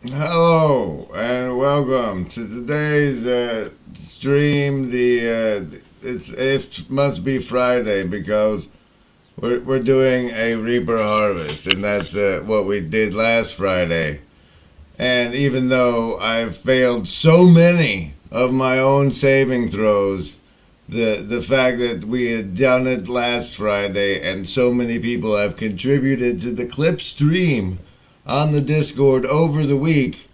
Hello and welcome to today's stream. It must be Friday because we're doing a Reaper harvest, and that's what we did last Friday. And even though I've failed so many of my own saving throws, the fact that we had done it last Friday and so many people have contributed to the clip stream on the Discord over the week,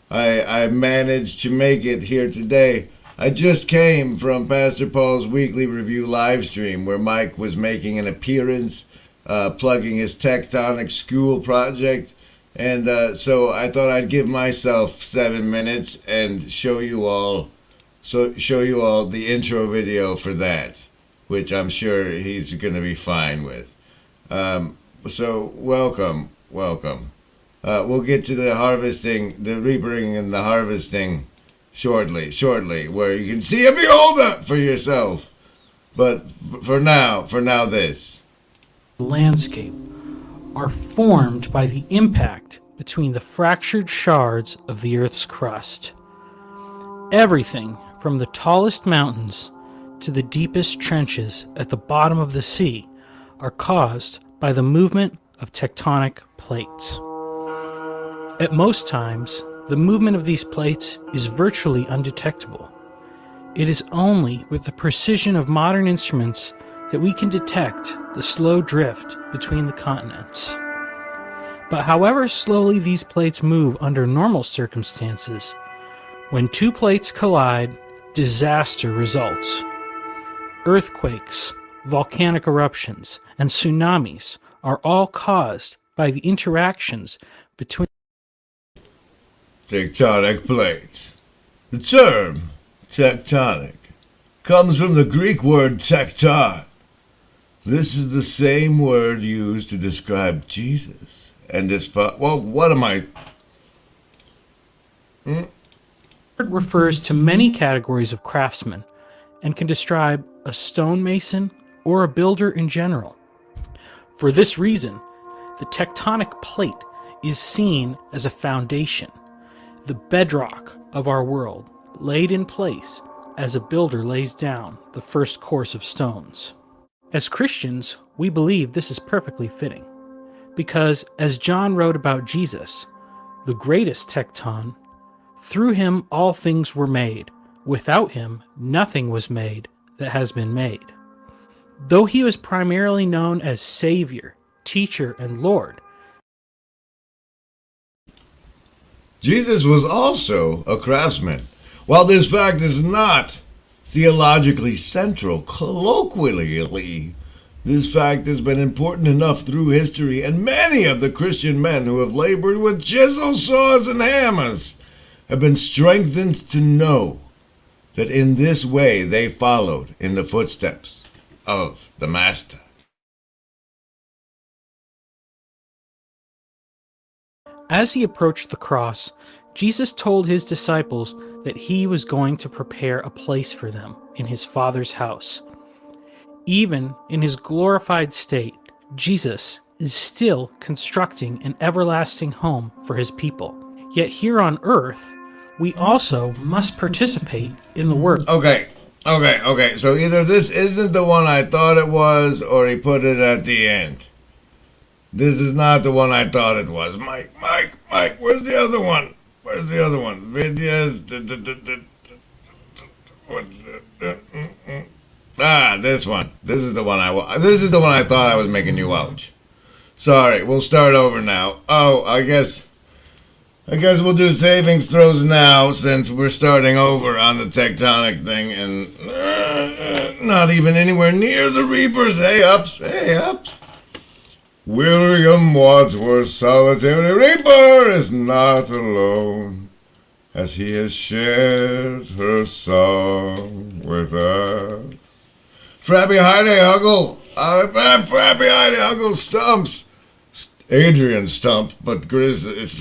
I managed to make it here today. I just came from Pastor Paul's weekly review live stream where Mike was making an appearance, plugging his tectonic school project. And so I thought I'd give myself 7 minutes and show you all the intro video for that, which I'm sure he's going to be fine with. So welcome. We'll get to the harvesting, the reaping and the harvesting shortly, where you can see and behold it for yourself. But for now this. Landscape are formed by the impact between the fractured shards of the Earth's crust. Everything from the tallest mountains to the deepest trenches at the bottom of the sea are caused by the movement of tectonic plates. At most times, the movement of these plates is virtually undetectable. It is only with the precision of modern instruments that we can detect the slow drift between the continents. But however slowly these plates move under normal circumstances, when two plates collide, disaster results. Earthquakes, volcanic eruptions, and tsunamis are all caused by the interactions between Tectonic plates. The term tectonic comes from the Greek word tekton. This is the same word used to describe Jesus and his what am I? It refers to many categories of craftsmen and can describe a stonemason or a builder in general. For this reason, the tectonic plate is seen as a foundation, the bedrock of our world, laid in place as a builder lays down the first course of stones. As Christians, we believe this is perfectly fitting, because as John wrote about Jesus, the greatest tecton, through him all things were made. Without him, nothing was made that has been made. Though he was primarily known as Savior, Teacher, and Lord, Jesus was also a craftsman. While this fact is not theologically central, colloquially, this fact has been important enough through history, and many of the Christian men who have labored with chisel saws and hammers have been strengthened to know that in this way they followed in the footsteps of the Master. as he approached the cross, Jesus told his disciples that he was going to prepare a place for them in his Father's house. Even in his glorified state, Jesus is still constructing an everlasting home for his people. Yet here on earth, we also must participate in the work. Okay. So either this isn't the one I thought it was, or he put it at the end. This is not the one I thought it was. Mike, where's the other one? Videos. This one. This is the one I thought I was making you watch. Sorry, we'll start over now. Oh, I guess we'll do savings throws now since we're starting over on the tectonic thing and not even anywhere near the Reapers. Hey ups. William Wadsworth's solitary Reaper is not alone, as he has shared her song with us. Frappy Heidi Huggle, Frappy Heidi Huggle stumps. Adrian stumps, but Grizz, it's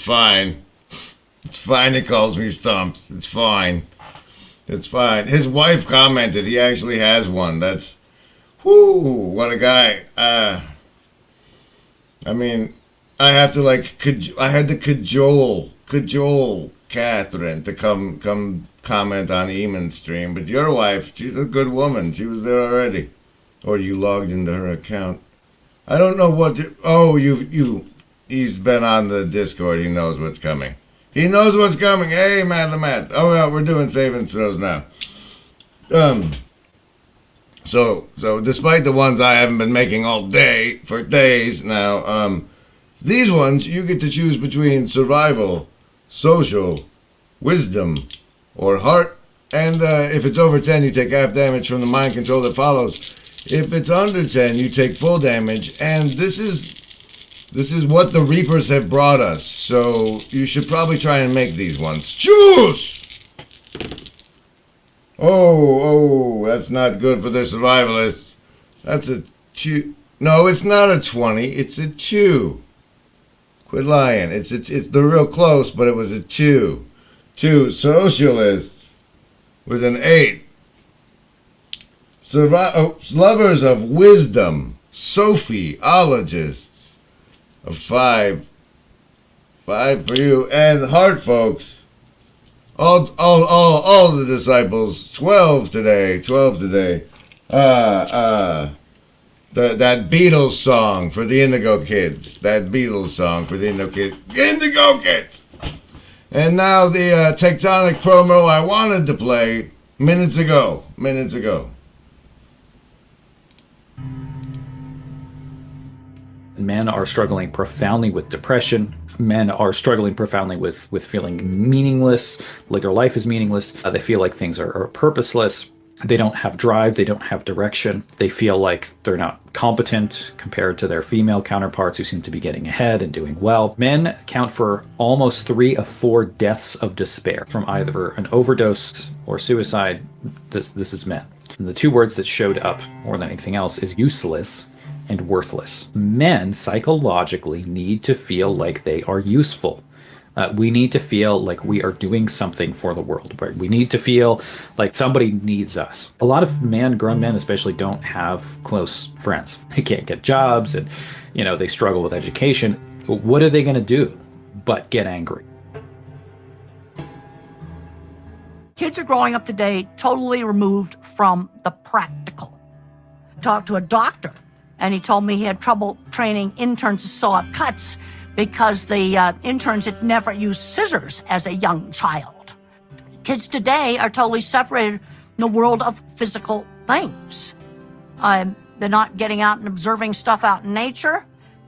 fine. He calls me Stumps. It's fine. His wife commented he actually has one. That's, whoo, what a guy. I mean, I have to like I had to cajole Catherine to come comment on Eamon's stream. But your wife, she's a good woman. She was there already, or you logged into her account. I don't know what. He's been on the Discord. He knows what's coming. He knows what's coming. Hey, Matt the Matt. Oh yeah, we're doing saving throws now. So despite the ones I haven't been making all day for days now, these ones you get to choose between survival, social, wisdom, or heart. And if it's over 10, you take half damage from the mind control that follows. If it's under 10, you take full damage. And this is what the Reapers have brought us. So you should probably try and make these ones. Choose! Oh, that's not good for the survivalists. That's a chew. No, it's not a 20. It's a chew. Quit lying. They're real close, but it was a chew. 2 socialists with an 8. Lovers of wisdom, Sophieologists of 5. 5 for you. And heart folks. All the disciples. 12 today. That Beatles song for the Indigo Kids. Indigo Kids! And now the Tectonic promo I wanted to play minutes ago. Men are struggling profoundly with depression. Men are struggling profoundly with feeling meaningless, like their life is meaningless. They feel like things are purposeless. They don't have drive. They don't have direction. They feel like they're not competent compared to their female counterparts who seem to be getting ahead and doing well. Men account for almost 3 of 4 deaths of despair from either an overdose or suicide. This is men. And the 2 words that showed up more than anything else is useless and worthless. Men psychologically need to feel like they are useful. We need to feel like we are doing something for the world. Right? We need to feel like somebody needs us. A lot of grown men especially, don't have close friends. They can't get jobs, and they struggle with education. What are they going to do but get angry? Kids are growing up today totally removed from the practical. Talked to a doctor, and he told me he had trouble training interns to sew up cuts because the interns had never used scissors as a young child. Kids today are totally separated in the world of physical things. They're not getting out and observing stuff out in nature,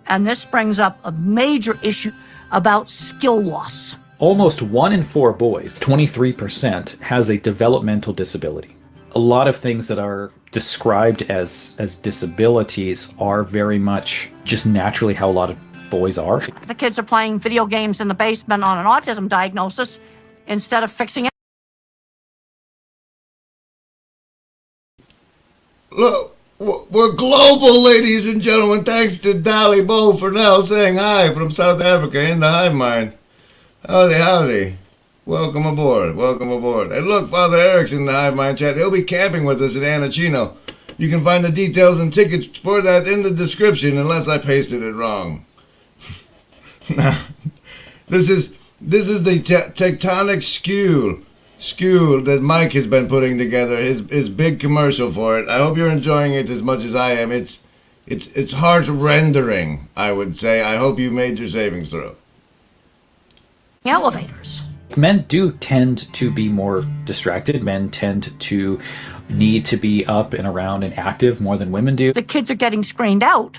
and this brings up a major issue about skill loss. Almost 1 in 4 boys, 23%, has a developmental disability. A lot of things that are described as disabilities are very much just naturally how a lot of boys are. The kids are playing video games in the basement on an autism diagnosis instead of fixing it. Look, we're global, ladies and gentlemen. Thanks to Dolly Bo for now saying hi from South Africa in the hive mind. Howdy. Welcome aboard. And look, Father Eric's in the hive mind chat. He'll be camping with us at CHINO. You can find the details and tickets for that in the description, unless I pasted it wrong. Now, this is the tectonic skew that Mike has been putting together, his big commercial for it. I hope you're enjoying it as much as I am. It's heart rendering, I would say. I hope you made your savings throw. Elevators. Men do tend to be more distracted. Men tend to need to be up and around and active more than women do. The kids are getting screened out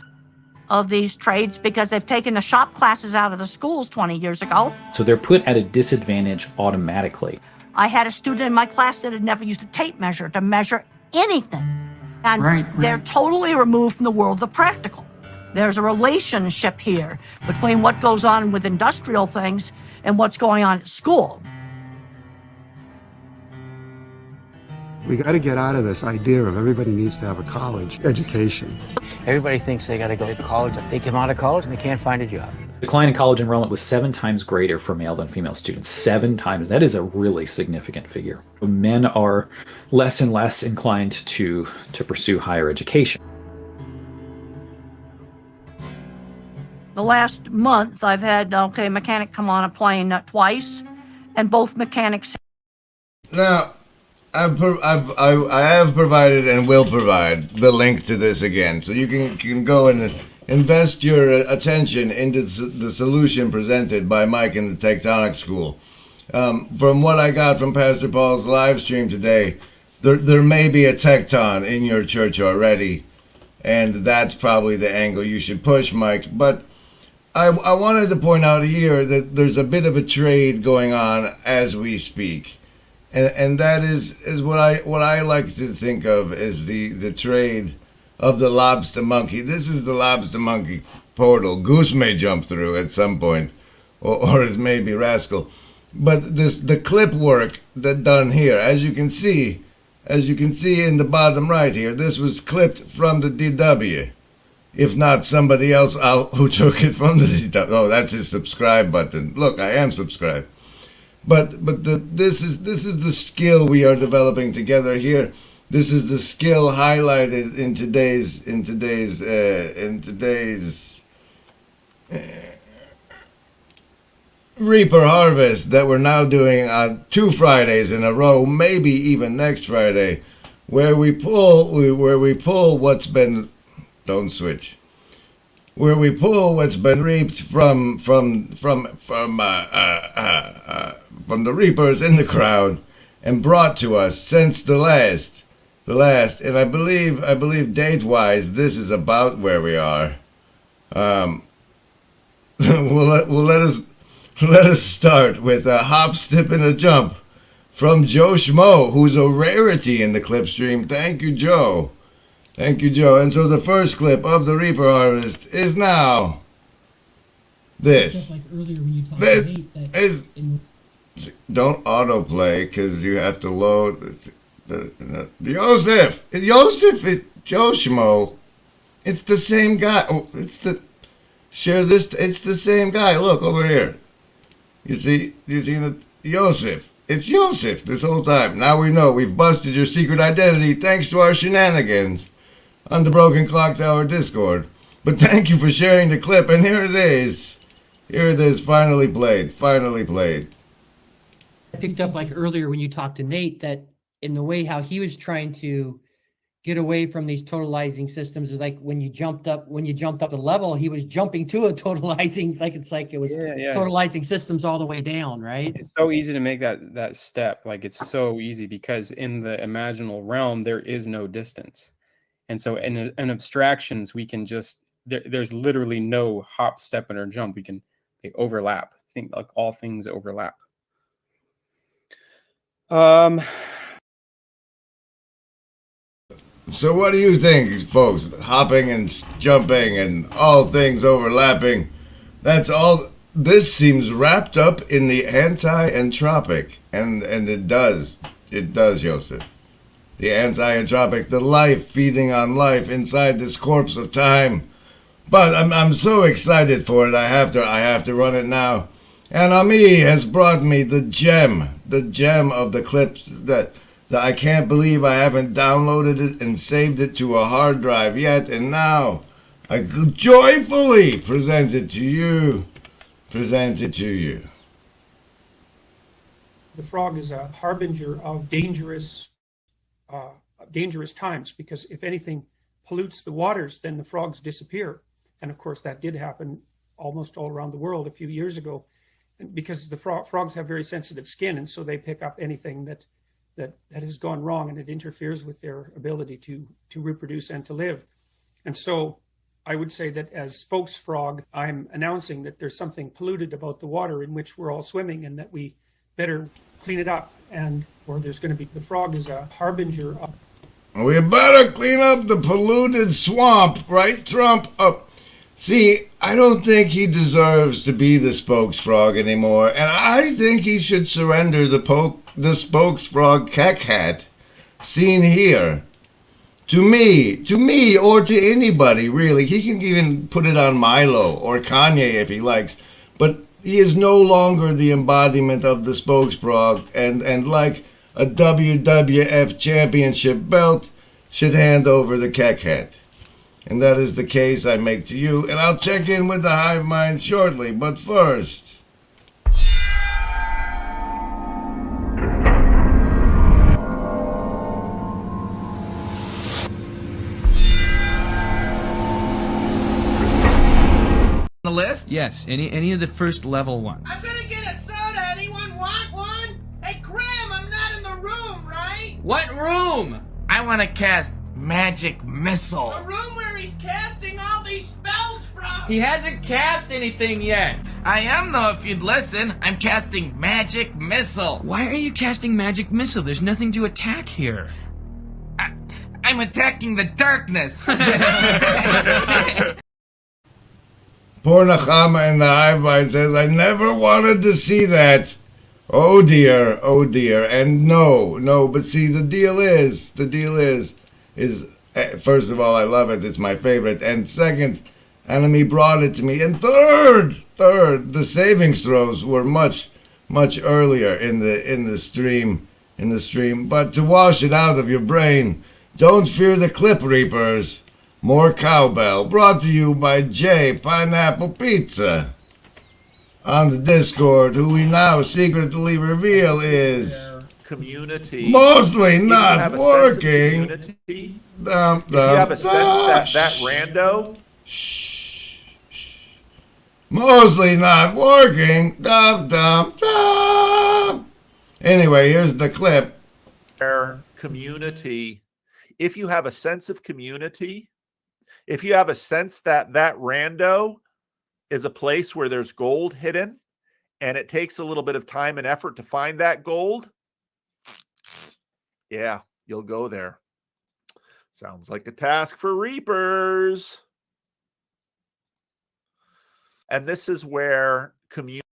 of these trades because they've taken the shop classes out of the schools 20 years ago. So they're put at a disadvantage automatically. I had a student in my class that had never used a tape measure to measure anything. And they're totally removed from the world of the practical. There's a relationship here between what goes on with industrial things and what's going on at school. We got to get out of this idea of everybody needs to have a college education. Everybody thinks they got to go to college. They come out of college and they can't find a job. Decline in college enrollment was 7 times greater for male than female students. 7 times. That is a really significant figure. Men are less and less inclined to pursue higher education. The last month, I've had, mechanic come on a plane twice, and both mechanics. Now, I have provided and will provide the link to this again, so you can go and invest your attention into the solution presented by Mike in the Tectonic School. From what I got from Pastor Paul's live stream today, there may be a tecton in your church already, and that's probably the angle you should push, Mike. But I wanted to point out here that there's a bit of a trade going on as we speak. And that is what I like to think of as the trade of the lobster monkey. This is the lobster monkey portal. Goose may jump through at some point, or it may be Rascal. But the clip work that done here, as you can see in the bottom right here, this was clipped from the DW. If not somebody else who took it from the DW. Oh, that's his subscribe button. Look, I am subscribed. But this is the skill we are developing together here. This is the skill highlighted in today's Reaper Harvest that we're now doing on 2 Fridays in a row, maybe even next Friday, where we pull what's been reaped from the reapers in the crowd and brought to us since the last, and I believe date-wise, this is about where we are. Let us start with a hop, step, and a jump from Joe Schmo, who's a rarity in the clip stream. Thank you, Joe. Thank you, Joe. And so the first clip of the Reaper Harvest is now this. Just like earlier when you talked This to Nate, is. Don't autoplay because you have to load. Joseph, Joe Schmo. It's the same guy. Oh, share this. It's the same guy. Look over here. You see the Joseph. It's Joseph this whole time. Now we know we've busted your secret identity thanks to our shenanigans on the Broken Clock Tower Discord. But thank you for sharing the clip, and here it is. Here it is, finally played. I picked up like earlier when you talked to Nate that in the way how he was trying to get away from these totalizing systems is like when you jumped up a level, he was jumping to a totalizing, it was totalizing systems all the way down, right? It's so easy to make that step. Like it's so easy because in the imaginal realm there is no distance, and so in abstractions we can just there's literally no hop, step, and or jump. They overlap. I think like all things overlap. So what do you think, folks? Hopping and jumping and all things overlapping. That's all. This seems wrapped up in the anti-entropic. And it does, Joseph. The anti-entropic, the life feeding on life inside this corpse of time. But I'm so excited for it. I have to run it now. And Ami has brought me the gem of the clips that I can't believe I haven't downloaded it and saved it to a hard drive yet, and now I joyfully present it to you. The frog is a harbinger of dangerous times, because if anything pollutes the waters, then the frogs disappear. And of course, that did happen almost all around the world a few years ago, because the frogs have very sensitive skin, and so they pick up anything that has gone wrong, and it interferes with their ability to reproduce and to live. And so I would say that as spokesfrog, I'm announcing that there's something polluted about the water in which we're all swimming, and that we better clean it up, or there's going to be, the frog is a harbinger of. We better clean up the polluted swamp, right, Trump? See, I don't think he deserves to be the spokesfrog anymore, and I think he should surrender the spokesfrog keck hat seen here to me, or to anybody, really. He can even put it on Milo or Kanye if he likes, but he is no longer the embodiment of the spokesfrog, and like a WWF championship belt, should hand over the keck hat. and that is the case I make to you, and I'll check in with the hive mind shortly, but first... The list? Yes, any of the first level ones. I'm gonna get a soda. Anyone want one? Hey, Graham, I'm not in the room, right? What room? I want to cast Magic Missile. The room where he's casting all these spells from. He hasn't cast anything yet. I am, though, if you'd listen. I'm casting Magic Missile. Why are you casting Magic Missile? There's nothing to attack here. I'm attacking the darkness. Poor Nechama in the hive mind says, I never wanted to see that. Oh dear, and no, but see, the deal is, first of all, I love it, it's my favorite, and second, Enemy brought it to me, and third, the savings throws were much earlier in the stream, but to wash it out of your brain, don't fear the Clip Reapers. More cowbell, brought to you by J Pineapple Pizza. On the Discord, who we now secretly reveal is community. Mostly not working. If you have a sense that rando. Mostly not working. Anyway, here's the clip. Community. If you have a sense of community, if you have a sense that rando is a place where there's gold hidden and it takes a little bit of time and effort to find that gold, yeah, you'll go there. Sounds like a task for Reapers. And this is where community.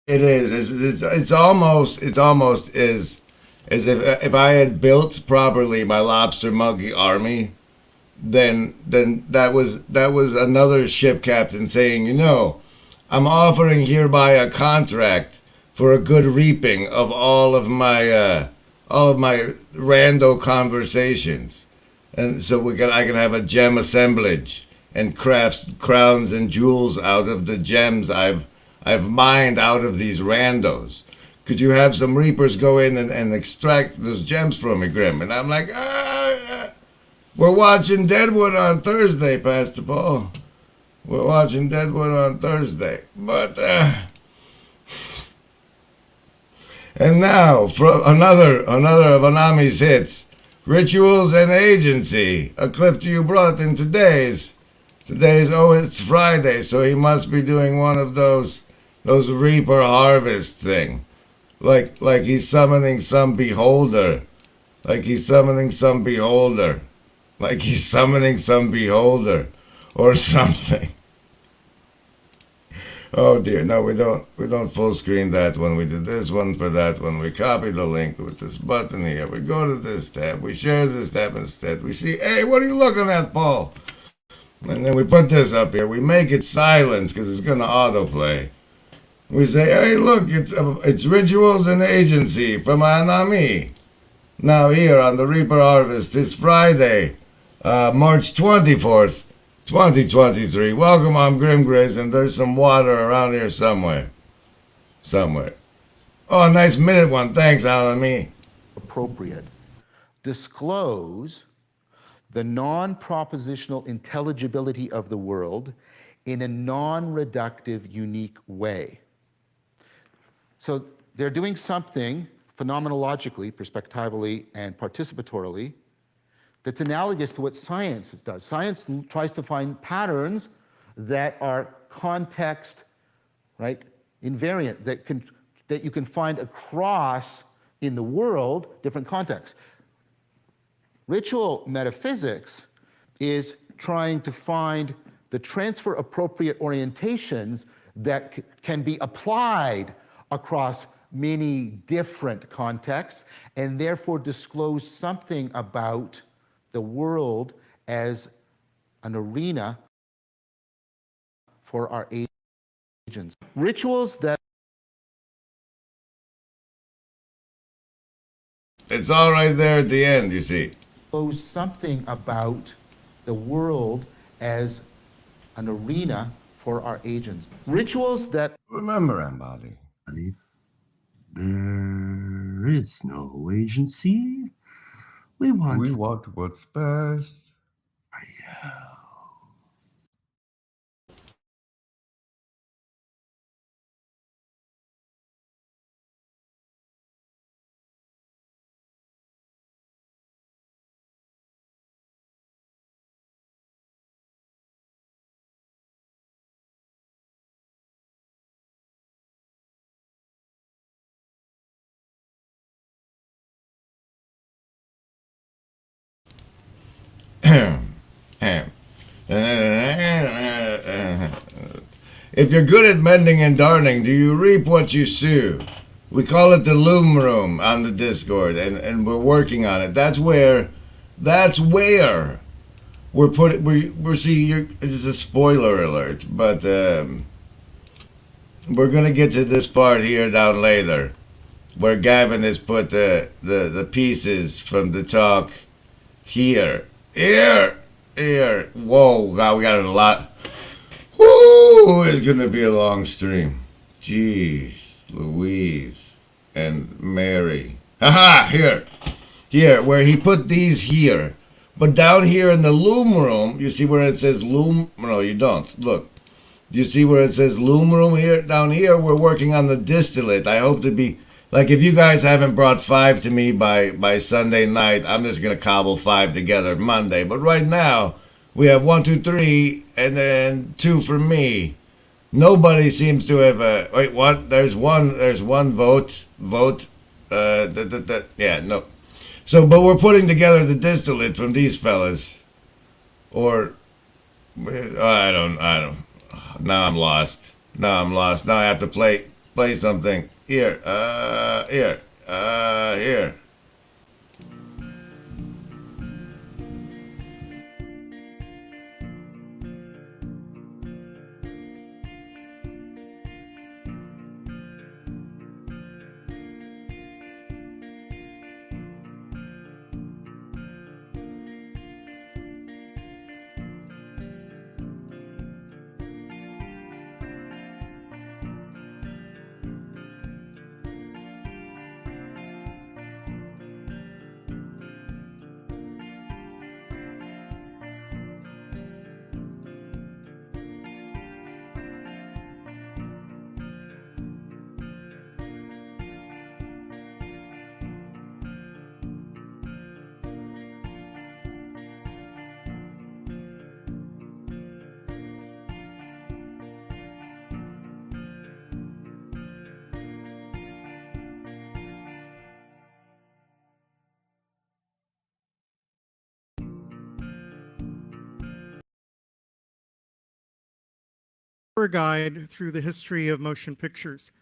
It is. It's almost as if I had built properly my lobster monkey army, then that was another ship captain saying, you know, I'm offering hereby a contract for a good reaping of all of my rando conversations, and so I can have a gem assemblage and craft crowns and jewels out of the gems I've mined out of these randos. Could you have some reapers go in and extract those gems from me, Grim? And I'm like, we're watching Deadwood on Thursday, Pastor Paul. We're watching Deadwood on Thursday. But, and now, for another of Anami's hits, Rituals and Agency, a clip to you brought in today's, it's Friday, so he must be doing one of those Reaper Harvest thing. Like he's summoning some beholder. Like he's summoning some beholder. Or something. Oh dear, no, we don't full screen that one. We did this one for that one. We copy the link with this button here. We go to this tab. We share this tab instead. We see, hey, what are you looking at, Paul? And then we put this up here. We make it silent because it's going to autoplay. We say, hey, look, it's Rituals and Agency from Anami. Now here on the Reaper Harvest, it's Friday, March 24th, 2023. Welcome, I'm Grim Grace, and there's some water around here somewhere. Oh, nice minute one. Thanks, Anami. Appropriate. Disclose the non-propositional intelligibility of the world in a non-reductive, unique way. So they're doing something phenomenologically, perspectively, and participatorily that's analogous to what science does. Science tries to find patterns that are context, right, invariant, that you can find across in the world, different contexts. Ritual metaphysics is trying to find the transfer appropriate orientations that can be applied across many different contexts and therefore disclose something about the world as an arena for our agents. Rituals that... It's all right there at the end, you see. Knows something about the world as an arena for our agents. Rituals that remember, Embody, there is no agency. We want what's best. If you're good at mending and darning, do you reap what you sow? We call it the loom room on the Discord, and we're working on it. That's where we're putting. We're seeing. It's a spoiler alert, but we're gonna get to this part here down later, where Gavin has put the pieces from the talk here. Whoa, God, we got a lot. Woo, it's gonna be a long stream. Jeez, Louise and Mary. Haha, here, where he put these here. But down here in the loom room, you see where it says loom? No, you don't. Look. You see where it says loom room here? Down here, we're working on the distillate. I hope to be, like, if you guys haven't brought 5 to me by Sunday night, I'm just going to cobble 5 together Monday. But right now, we have 1, 2, 3, and then 2 for me. Nobody seems to have, wait, what? There's one vote. Yeah, no. So, but we're putting together the distillate from these fellas. Or, I don't. Now I'm lost. Now I have to play something. Here. A guide through the history of motion pictures,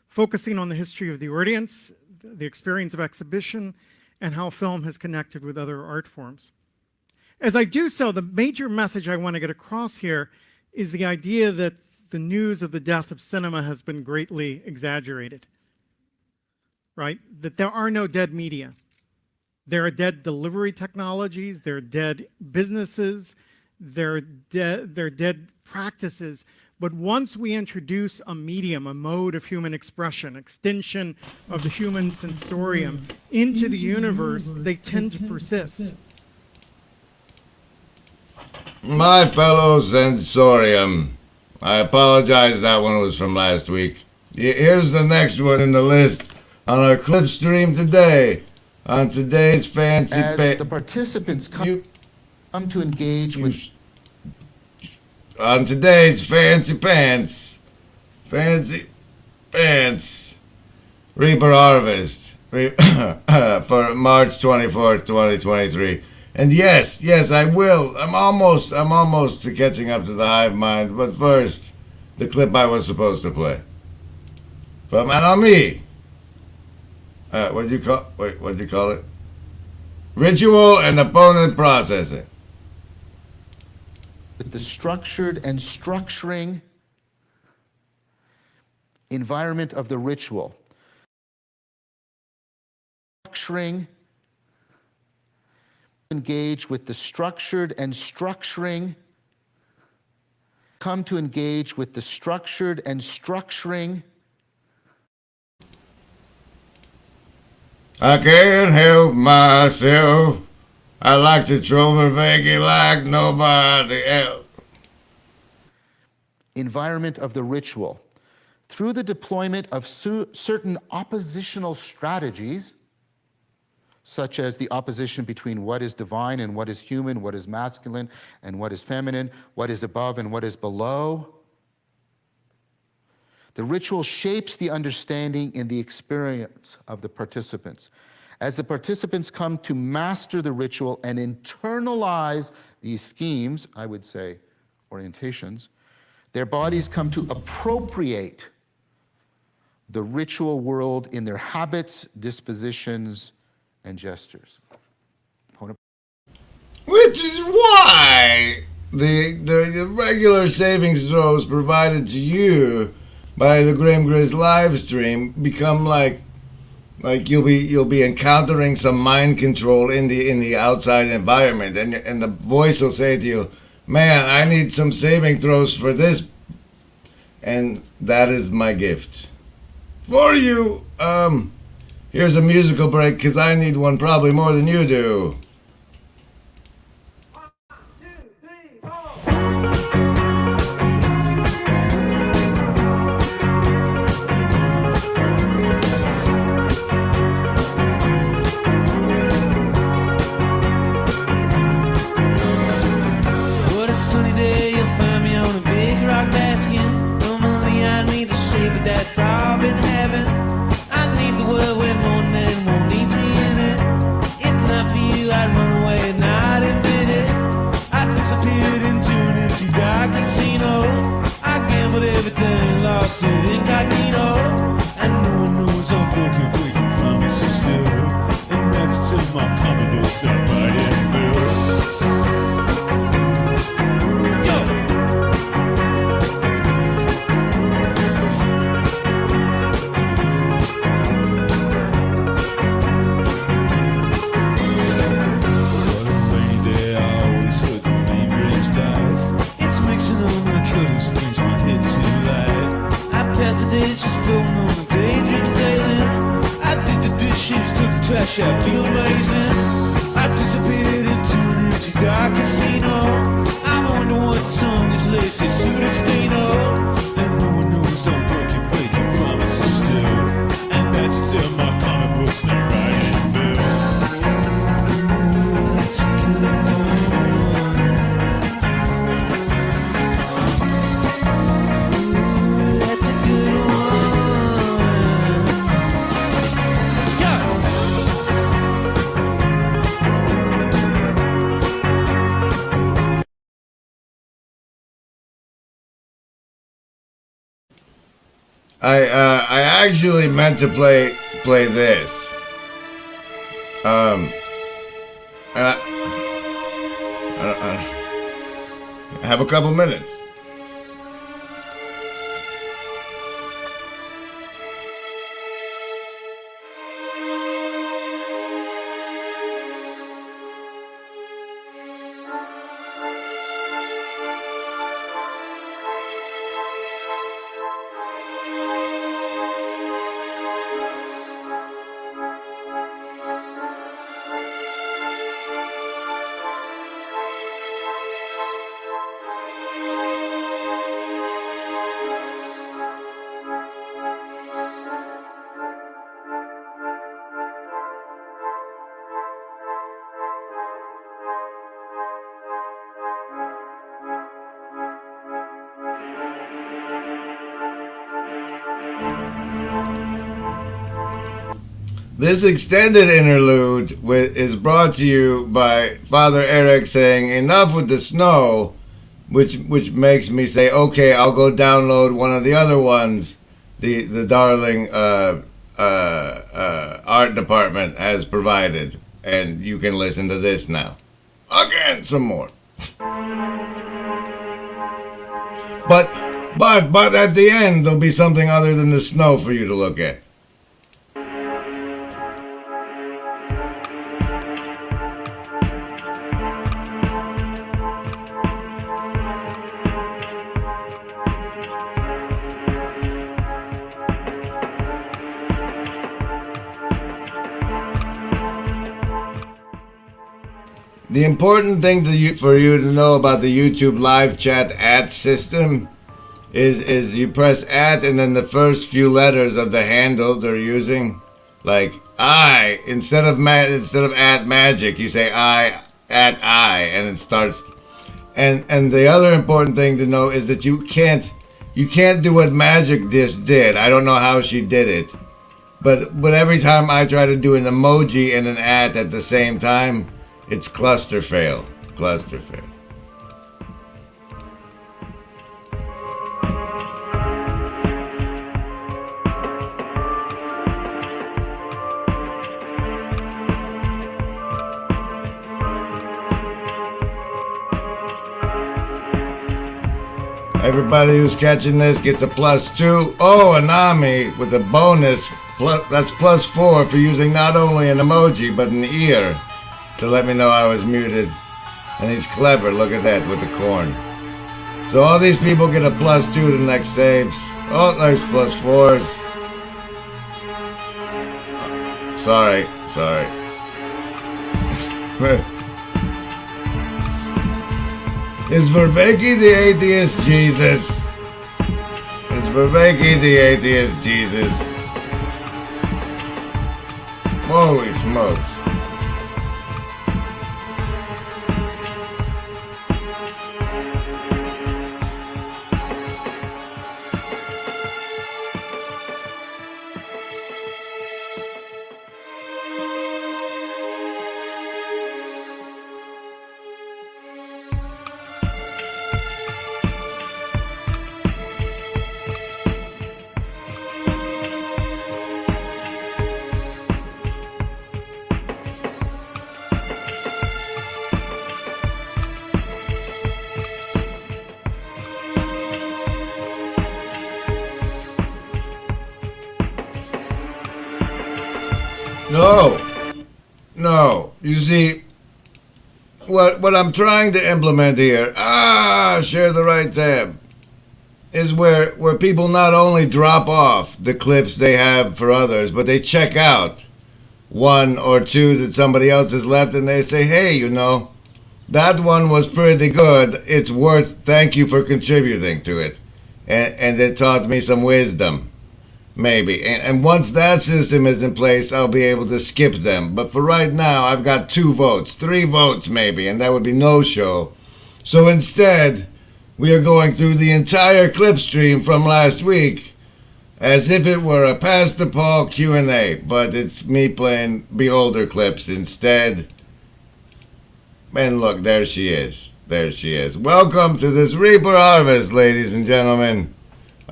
focusing on the history of the audience, the experience of exhibition, and how film has connected with other art forms. As I do so, the major message I want to get across here is the idea that the news of the death of cinema has been greatly exaggerated, right? That there are no dead media. There are dead delivery technologies, there are dead businesses, there are dead practices. But once we introduce a medium, a mode of human expression, extension of the human sensorium into the universe, they tend to persist. My fellow sensorium. I apologize, that one was from last week. Here's the next one in the list on our clip stream today. On today's fancy as the participants come to engage with on today's fancy pants Reaper Harvest for March 24th, 2023. And yes, I will. I'm almost to catching up to the hive mind, but first, the clip I was supposed to play. From Anami. What'd you call it? Ritual and opponent processing. The structured and structuring environment of the ritual. Structuring engage with the structured and structuring. Come to engage with the structured and structuring. I can't help myself. I like to Trovervegi like nobody else. Environment of the ritual. Through the deployment of certain oppositional strategies, such as the opposition between what is divine and what is human, what is masculine and what is feminine, what is above and what is below. The ritual shapes the understanding and the experience of the participants. As the participants come to master the ritual and internalize these schemes, I would say orientations, their bodies come to appropriate the ritual world in their habits, dispositions, and gestures. Which is why the regular savings throws provided to you by the Grim Grizz live stream become like you'll be encountering some mind control in the outside environment, and the voice will say to you, "Man, I need some saving throws for this," and that is my gift for you. Here's a musical break, because I need one probably more than you do. What a sunny day, you'll find me on a big rock basket. Normally I need the shape, but that's all I've been having. I need the world way more than anyone needs me in it. If not for you, I'd run away and not admit it. I disappeared into an empty dark casino. I gambled everything, lost it incognito. And no one knows I'm broken, breaking promises still. And that's till my commodores are right in the middle. Days just floating on a daydream sailing. I did the dishes, took the trash out, feel amazing. I disappeared into an empty dark casino. I wonder what song is Lacy Sudestino. And no one knows I'm broken, breaking promises still. And that's until my comic books start writing bill. That's a good one. I actually meant to play this. And I have a couple minutes. This extended interlude is brought to you by Father Eric saying, "Enough with the snow," which makes me say, okay, I'll go download one of the other ones the darling art department has provided, and you can listen to this now. Again, some more. But at the end, there'll be something other than the snow for you to look at. The important thing for you to know about the YouTube live chat @ system is you @ and then the first few letters of the handle they're using, like I instead of @magic, you say I and it starts. And the other important thing to know is that you can't do what Magic just did. I don't know how she did it, but every time I try to do an emoji and an at the same time, it's cluster fail. Cluster fail. Everybody who's catching this gets a +2. Oh, Anami with a bonus. That's +4 for using not only an emoji but an ear to let me know I was muted. And he's clever. Look at that with the corn. So all these people get a +2 to the next saves. Oh, there's +4s. Sorry. Is Verbeke the atheist Jesus? Is Verbeke the atheist Jesus? Holy smokes. No. You see, what I'm trying to implement here, share the right tab, is where people not only drop off the clips they have for others, but they check out one or two that somebody else has left and they say, hey, that one was pretty good. It's thank you for contributing to it. And it taught me some wisdom. Maybe. And once that system is in place, I'll be able to skip them. But for right now, I've got 2 votes, 3 votes maybe, and that would be no show. So instead, we are going through the entire clip stream from last week as if it were a Pass the Paul Q&A, but it's me playing Beholder clips instead. And look, there she is. Welcome to this Reaper Harvest, ladies and gentlemen.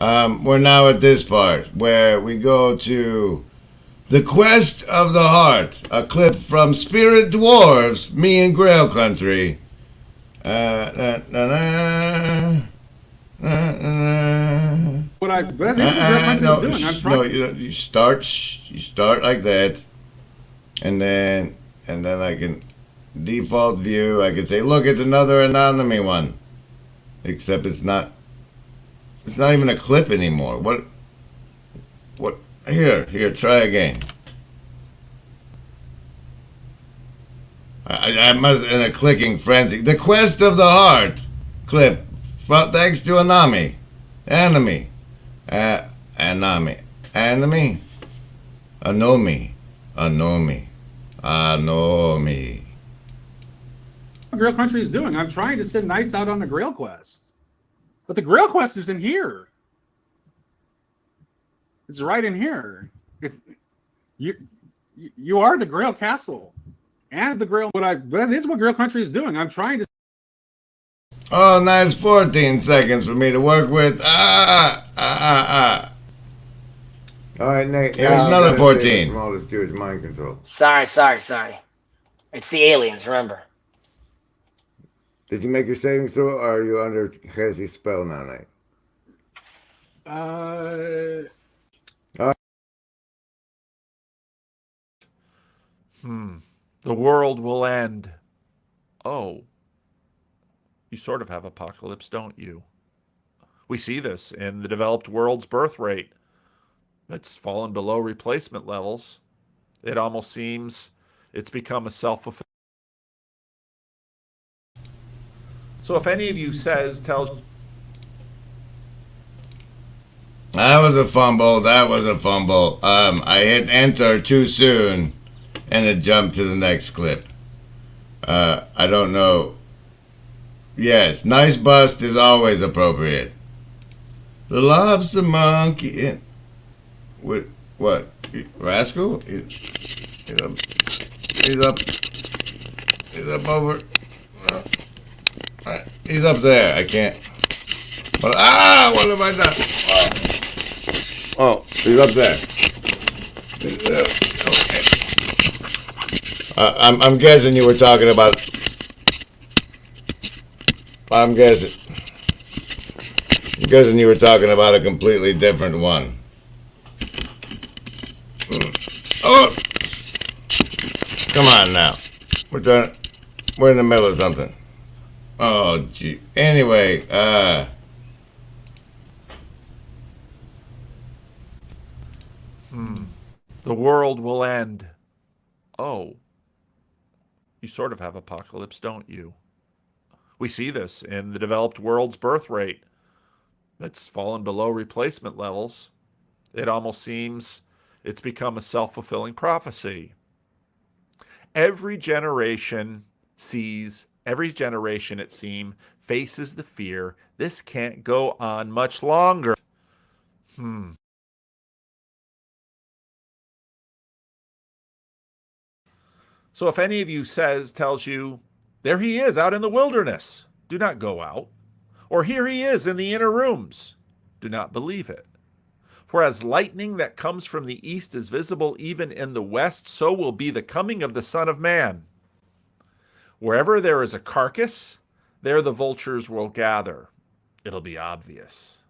We're now at this part where we go to The Quest of the Heart, a clip from Spirit Dwarves, me and Grail Country. What that is what Grail Country is doing. I'm trying. You start like that, and then I can default view. I can say, look, it's another anonymity one, except it's not. It's not even a clip anymore. What? Here, try again. I must, in a clicking frenzy. The Quest of the Heart clip. Thanks to Anami. Anomi. What Grail Country is doing. I'm trying to send knights out on the Grail Quest. But the Grail Quest is in here. It's right in here. You are the Grail Castle. And the Grail, that is what Grail Country is doing. I'm trying to. Oh, nice 14 seconds for me to work with. All right, Nate. Here's another 14. Smallest do is mind control. Sorry. It's the aliens, remember. Did you make your savings throw, or are you under Hezzy's spell now, Nate? The world will end. Oh. You sort of have apocalypse, don't you? We see this in the developed world's birth rate. It's fallen below replacement levels. It almost seems it's become a self-fulfilling So if any of you tells That was a fumble. That was a fumble. I hit enter too soon, and it jumped to the next clip. I don't know. Yes, nice bust is always appropriate. The lobster monkey. What? Rascal? He's up. He's up. He's up over. He's up there. I can't. What have I done? Oh, he's up there. Okay. I'm guessing you were talking about. I'm guessing you were talking about a completely different one. Oh, come on now. We're in the middle of something. Oh, gee. Anyway, the world will end. Oh, you sort of have apocalypse, don't you? We see this in the developed world's birth rate. It's fallen below replacement levels. It almost seems it's become a self-fulfilling prophecy. Every generation, it seems, faces the fear this can't go on much longer. So if any of you tells you, there he is out in the wilderness, do not go out. Or here he is in the inner rooms, do not believe it. For as lightning that comes from the east is visible even in the west, so will be the coming of the Son of Man. Wherever there is a carcass, there the vultures will gather. It'll be obvious.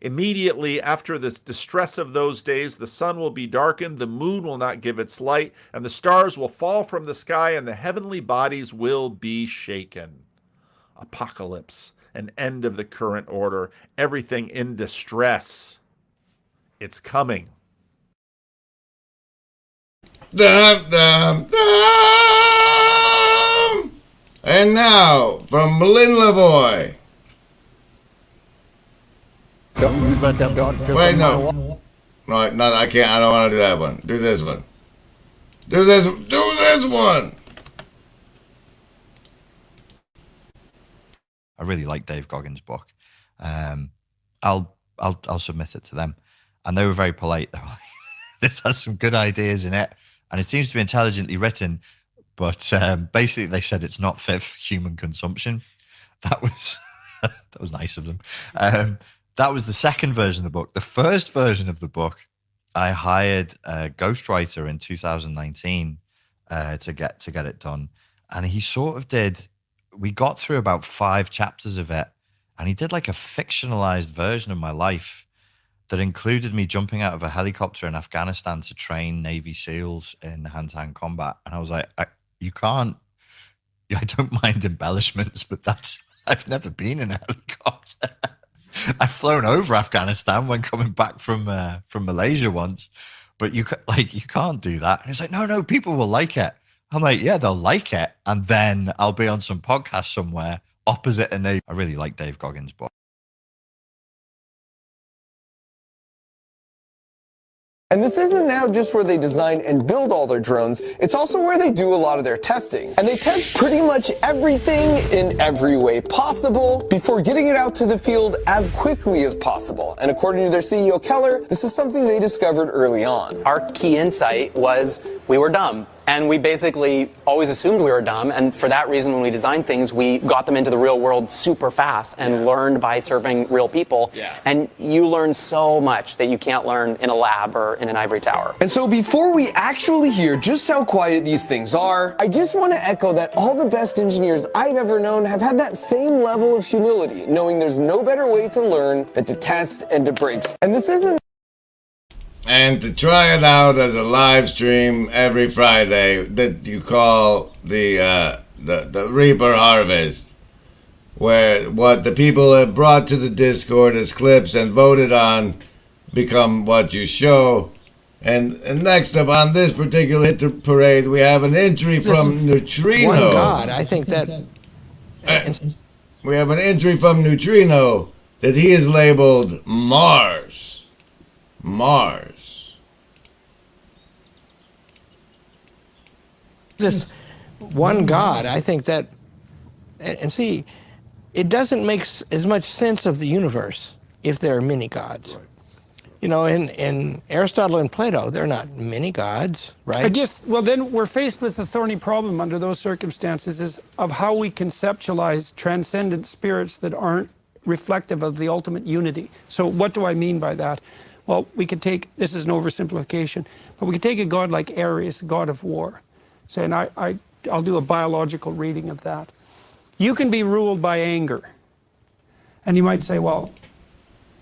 Immediately after the distress of those days, the sun will be darkened, the moon will not give its light, and the stars will fall from the sky, and the heavenly bodies will be shaken. Apocalypse, an end of the current order, everything in distress. It's coming. Dum, dum, dum. And now, from Lynn Lavoie. Don't let them go. Wait, no. No, I can't. I don't want to do that one. Do this one. Do this one. I really like Dave Goggins' book. I'll submit it to them. And they were very polite. This has some good ideas in it, and it seems to be intelligently written. But basically, they said it's not fit for human consumption. That was that was nice of them. That was the second version of the book. The first version of the book, I hired a ghostwriter in 2019 to get it done, and he sort of did. We got through about 5 chapters of it, and he did like a fictionalized version of my life that included me jumping out of a helicopter in Afghanistan to train Navy SEALs in hand-to-hand combat. And I was like, I don't mind embellishments, but I've never been in a helicopter. I've flown over Afghanistan when coming back from Malaysia once, but you can't do that. And it's like, no, people will like it. I'm like, yeah, they'll like it, and then I'll be on some podcast somewhere opposite a Navy. I really like Dave Goggins' book. And this isn't now just where they design and build all their drones, it's also where they do a lot of their testing. And they test pretty much everything in every way possible before getting it out to the field as quickly as possible. And according to their CEO Keller, this is something they discovered early on. Our key insight was we were dumb. And we basically always assumed we were dumb, and for that reason, when we designed things, we got them into the real world super fast and learned by serving real people. And you learn so much that you can't learn in a lab or in an ivory tower. And so before we actually hear just how quiet these things are, I just want to echo that all the best engineers I've ever known have had that same level of humility, knowing there's no better way to learn than to test and to break. And this isn't and to try it out as a live stream every Friday that you call the Reaper Harvest, where what the people have brought to the Discord as clips and voted on become what you show. And next up on this particular hit parade, we have an entry from Neutrino. One God, I think that. we have an entry from Neutrino that he is labeled Mars. Mars. This one God, I think that, and see, it doesn't make as much sense of the universe if there are many gods. Right. You know, in Aristotle and Plato, they're not many gods, right? I guess, well, then we're faced with a thorny problem under those circumstances is of how we conceptualize transcendent spirits that aren't reflective of the ultimate unity. So what do I mean by that? Well, we could take, this is an oversimplification, but we could take a god like Ares, a god of war, say, and I'll do a biological reading of that. You can be ruled by anger. And you might say, well...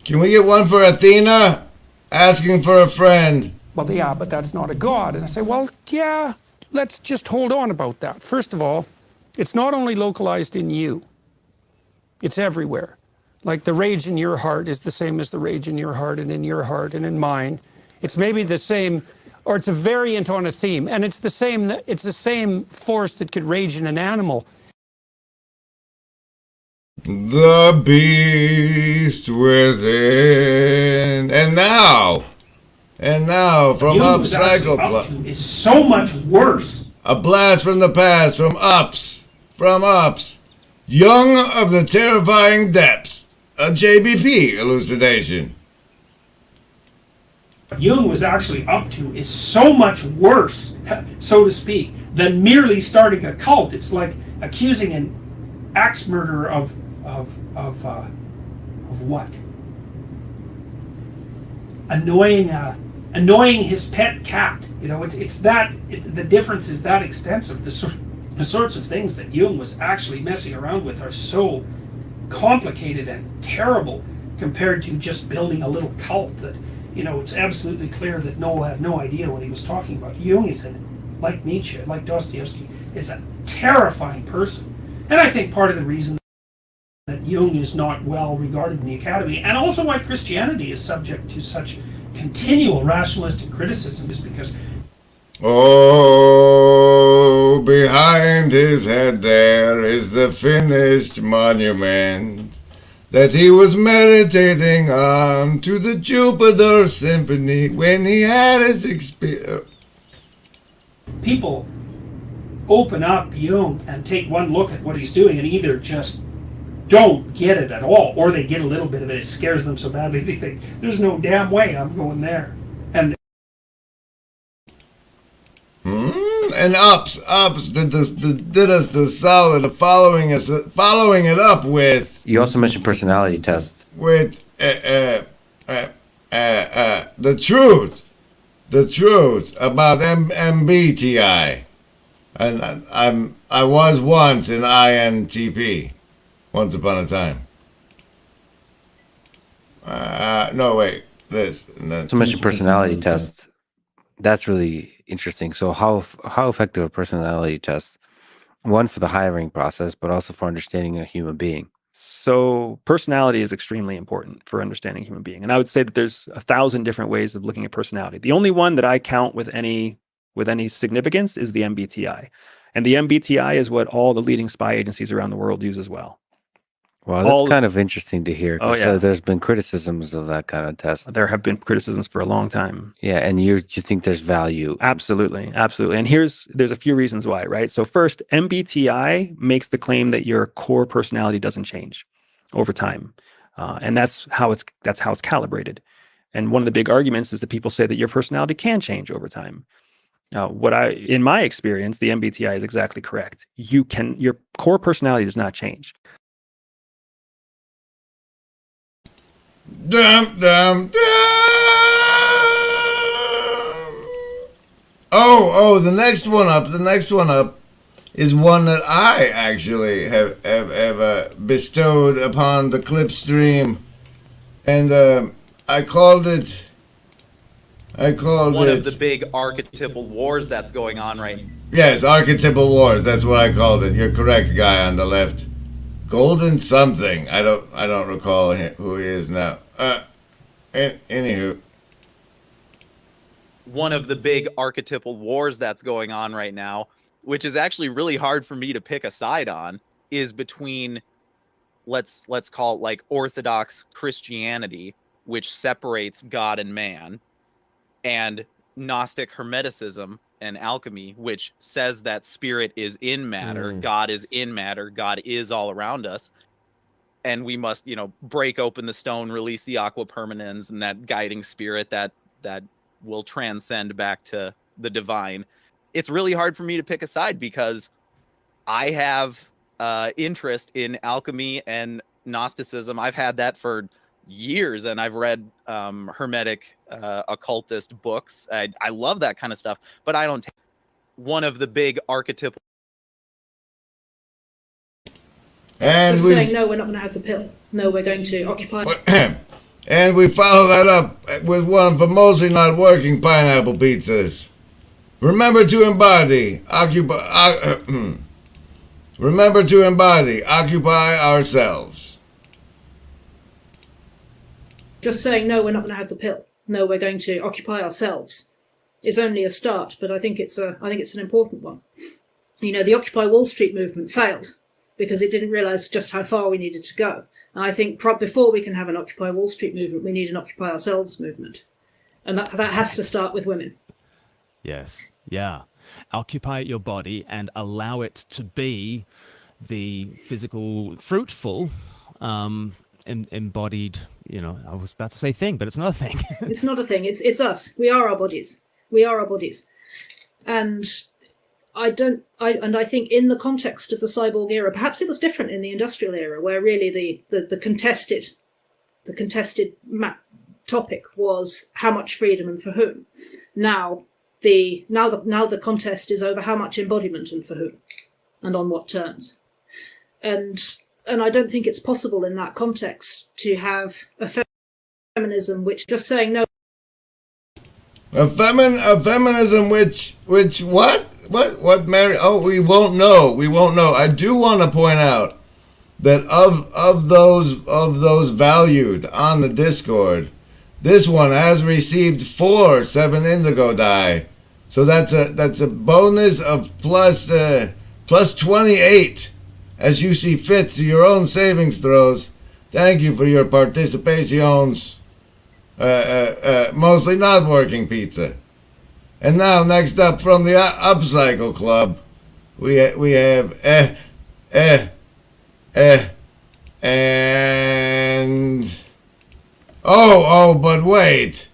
Can we get one for Athena? Asking for a friend. Well, yeah, but that's not a god. And I say, well, yeah, let's just hold on about that. First of all, it's not only localized in you. It's everywhere. Like the rage in your heart is the same as the rage in your heart and in your heart and in mine. It's maybe the same, or it's a variant on a theme. And it's the same force that could rage in an animal. The beast within. And now from Up Cycle Club is so much worse. A blast from the past, from Ups, young of the terrifying depths, a JBP elucidation. What Jung was actually up to is so much worse, so to speak, than merely starting a cult. It's like accusing an axe murderer of what? Annoying his pet cat. You know, the difference is that extensive. The sorts of things that Jung was actually messing around with are so complicated and terrible compared to just building a little cult that, you know, it's absolutely clear that Noel had no idea what he was talking about. Jung is, like Nietzsche, like Dostoevsky, is a terrifying person. And I think part of the reason that Jung is not well regarded in the academy, and also why Christianity is subject to such continual rationalistic criticism, is because behind his head there is the finished monument that he was meditating on to the Jupiter Symphony when he had his experience. People open up Jung and take one look at what he's doing and either just don't get it at all, or they get a little bit of it. It scares them so badly they think, there's no damn way I'm going there. And and Ups did us the solid of following it up with. You also mentioned personality tests. With the truth about MBTI, and I was once in INTP, once upon a time. No wait, this. So mentioned personality tests. That's really interesting. So how effective are personality tests? One, for the hiring process, but also for understanding a human being. So personality is extremely important for understanding a human being. And I would say that there's 1,000 different ways of looking at personality. The only one that I count with any significance is the MBTI. And the MBTI is what all the leading spy agencies around the world use as well. Well, that's kind of interesting to hear. Oh, yeah. There's been criticisms of that kind of test. There have been criticisms for a long time. Yeah, and you think there's value? Absolutely. And there's a few reasons why, right? So first, MBTI makes the claim that your core personality doesn't change over time, and that's how it's calibrated. And one of the big arguments is that people say that your personality can change over time. In my experience, the MBTI is exactly correct. Your core personality does not change. Dum, dum, dum. Oh, the next one up is one that I actually have bestowed upon the clipstream, and I called it one of the big archetypal wars that's going on right now. Yes, archetypal wars, that's what I called it. You're correct, guy on the left. Golden something. I don't recall who he is now. Anywho. One of the big archetypal wars that's going on right now, which is actually really hard for me to pick a side on, is between let's call it like Orthodox Christianity, which separates God and man, and Gnostic Hermeticism and alchemy, which says that spirit is in matter, God is in matter, God is all around us, and we must, break open the stone, release the aqua permanens, and that guiding spirit that will transcend back to the divine. It's really hard for me to pick a side because I have interest in alchemy and Gnosticism. I've had that for years, and I've read Hermetic occultist books. I love that kind of stuff, but I don't take one of the big archetypal. And just saying, no, we're not going to have the pill. No, we're going to occupy. And we follow that up with one for mostly not working pineapple pizzas. Remember to embody, remember to embody, occupy ourselves. Just saying, no, we're not going to have the pill. No, we're going to occupy ourselves. Is only a start, but I think it's an important one. The Occupy Wall Street movement failed because it didn't realize just how far we needed to go. And I think before we can have an Occupy Wall Street movement, we need an Occupy Ourselves movement. And that has to start with women. Yes. Yeah. Occupy your body and allow it to be the physical, fruitful, embodied, I was about to say thing, but it's not a thing. It's not a thing. It's us. We are our bodies. We are our bodies. And I think in the context of the cyborg era, perhaps it was different in the industrial era, where really the contested topic was how much freedom and for whom. Now the contest is over how much embodiment and for whom, and on what terms. And I don't think it's possible in that context to have a feminism which just saying no. A feminism which what Mary? Oh, we won't know. I do want to point out that of those valued on the Discord, this one has received 4 7 indigo die, so that's a bonus of plus 28 as you see fit to your own savings throws. Thank you for your participations. Mostly not working pizza. And now next up from the Upcycle Club, we have and but wait.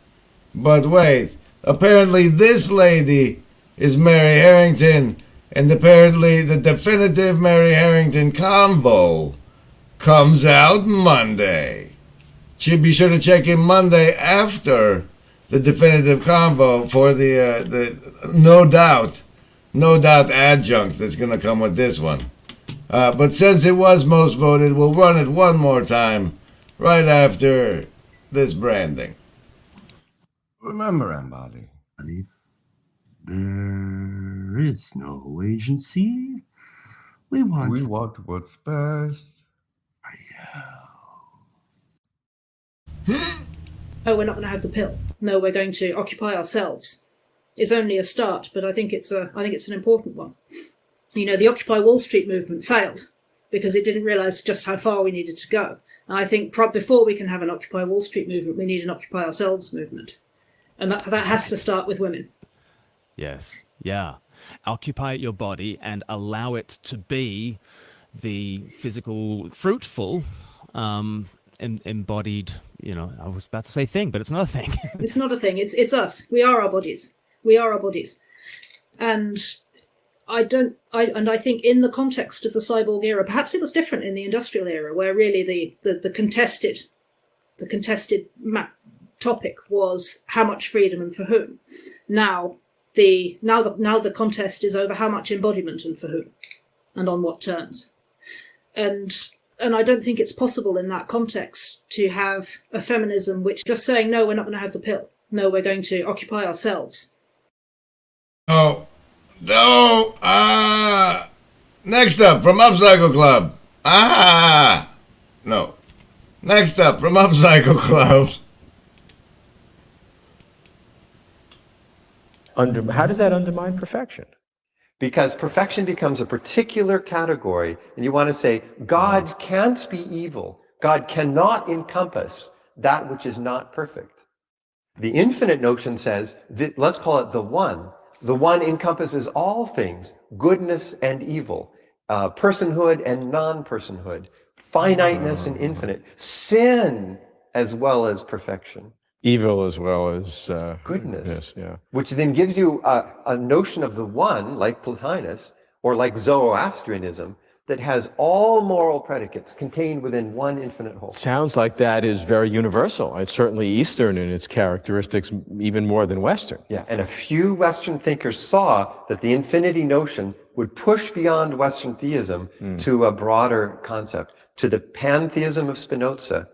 Apparently this lady is Mary Harrington, and apparently the definitive Mary Harrington combo comes out Monday. Should be sure to check in Monday after the definitive combo for the no doubt adjunct that's going to come with this one. But since it was most voted, we'll run it one more time right after this branding. Remember, embody. There is no agency. We want what's best. Oh, we're not going to have the pill. No, we're going to occupy ourselves. Is only a start, but I think it's an important one. The Occupy Wall Street movement failed because it didn't realize just how far we needed to go. And I think before we can have an Occupy Wall Street movement, we need an Occupy Ourselves movement. And that has to start with women. Yes. Yeah. Occupy your body and allow it to be the physical, fruitful, embodied, I was about to say thing, but it's not a thing. It's not a thing. It's us. We are our bodies. We are our bodies. And I think in the context of the cyborg era, perhaps it was different in the industrial era, where really the contested topic was how much freedom and for whom. Now the contest is over how much embodiment and for whom, and on what terms. And I don't think it's possible in that context to have a feminism which just saying, no, we're not going to have the pill. No, we're going to occupy ourselves. Oh, no. Next up from Upcycle Club. No. Next up from Upcycle Club. How does that undermine perfection? because perfection becomes a particular category, and you want to say, God can't be evil. God cannot encompass that which is not perfect. The infinite notion says, that, let's call it the one. The one encompasses all things, goodness and evil, personhood and non-personhood, finiteness and infinite, sin as well as perfection. Evil as well as goodness. Yes, yeah. Which then gives you a notion of the one, like Plotinus, or like Zoroastrianism, that has all moral predicates contained within one infinite whole. Sounds like that is very universal. It's certainly Eastern in its characteristics, even more than Western. Yeah, and a few Western thinkers saw that the infinity notion would push beyond Western theism to a broader concept, to the pantheism of Spinoza.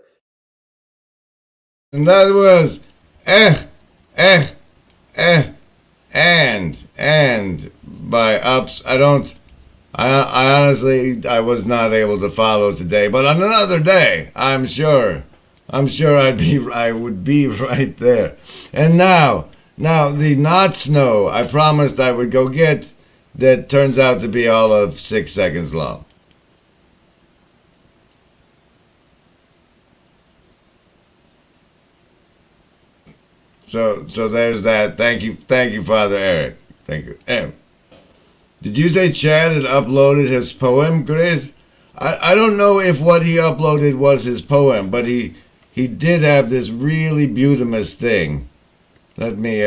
And that was and by ups. I honestly, I was not able to follow today, but on another day, I'm sure I would be right there. And now the not snow I promised I would go get, that turns out to be all of 6 seconds long. So there's that. Thank you, Father Eric. Thank you. Did you say Chad had uploaded his poem, Chris? I don't know if what he uploaded was his poem, but he did have this really beautiful thing. Let me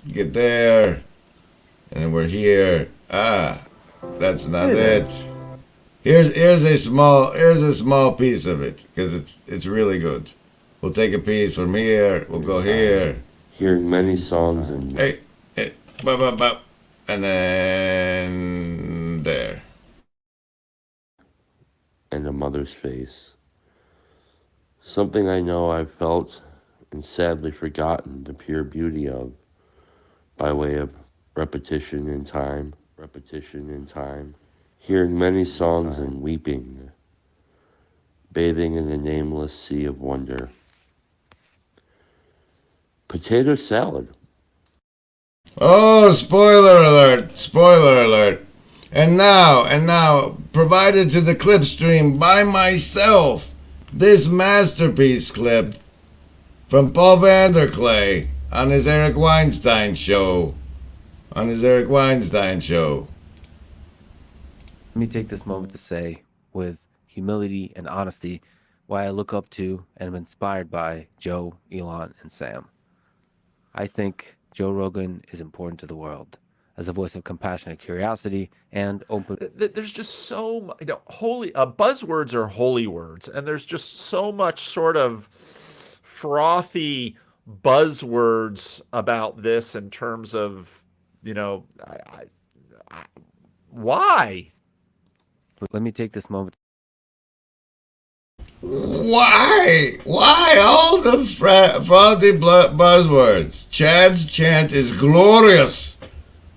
get there, and then we're here. That's not it. Here's a small piece of it, because it's really good. We'll take a piece from here. We'll go here. Hearing many songs and Hey, bop, and then there. and a mother's face. Something I know I've felt and sadly forgotten the pure beauty of, by way of repetition in time. Hearing many songs and weeping, bathing in a nameless sea of wonder. Potato salad. Oh, spoiler alert. And now, provided to the clip stream by myself, this masterpiece clip from Paul Vanderklay on his Eric Weinstein show. Let me take this moment to say, with humility and honesty, why I look up to and am inspired by Joe, Elon, and Sam. I think Joe Rogan is important to the world as a voice of compassionate curiosity and open. There's just so much, buzzwords are holy words, and there's just so much sort of frothy buzzwords about this in terms of, why? Let me take this moment. Why all the frothy buzzwords? Chad's chant is glorious,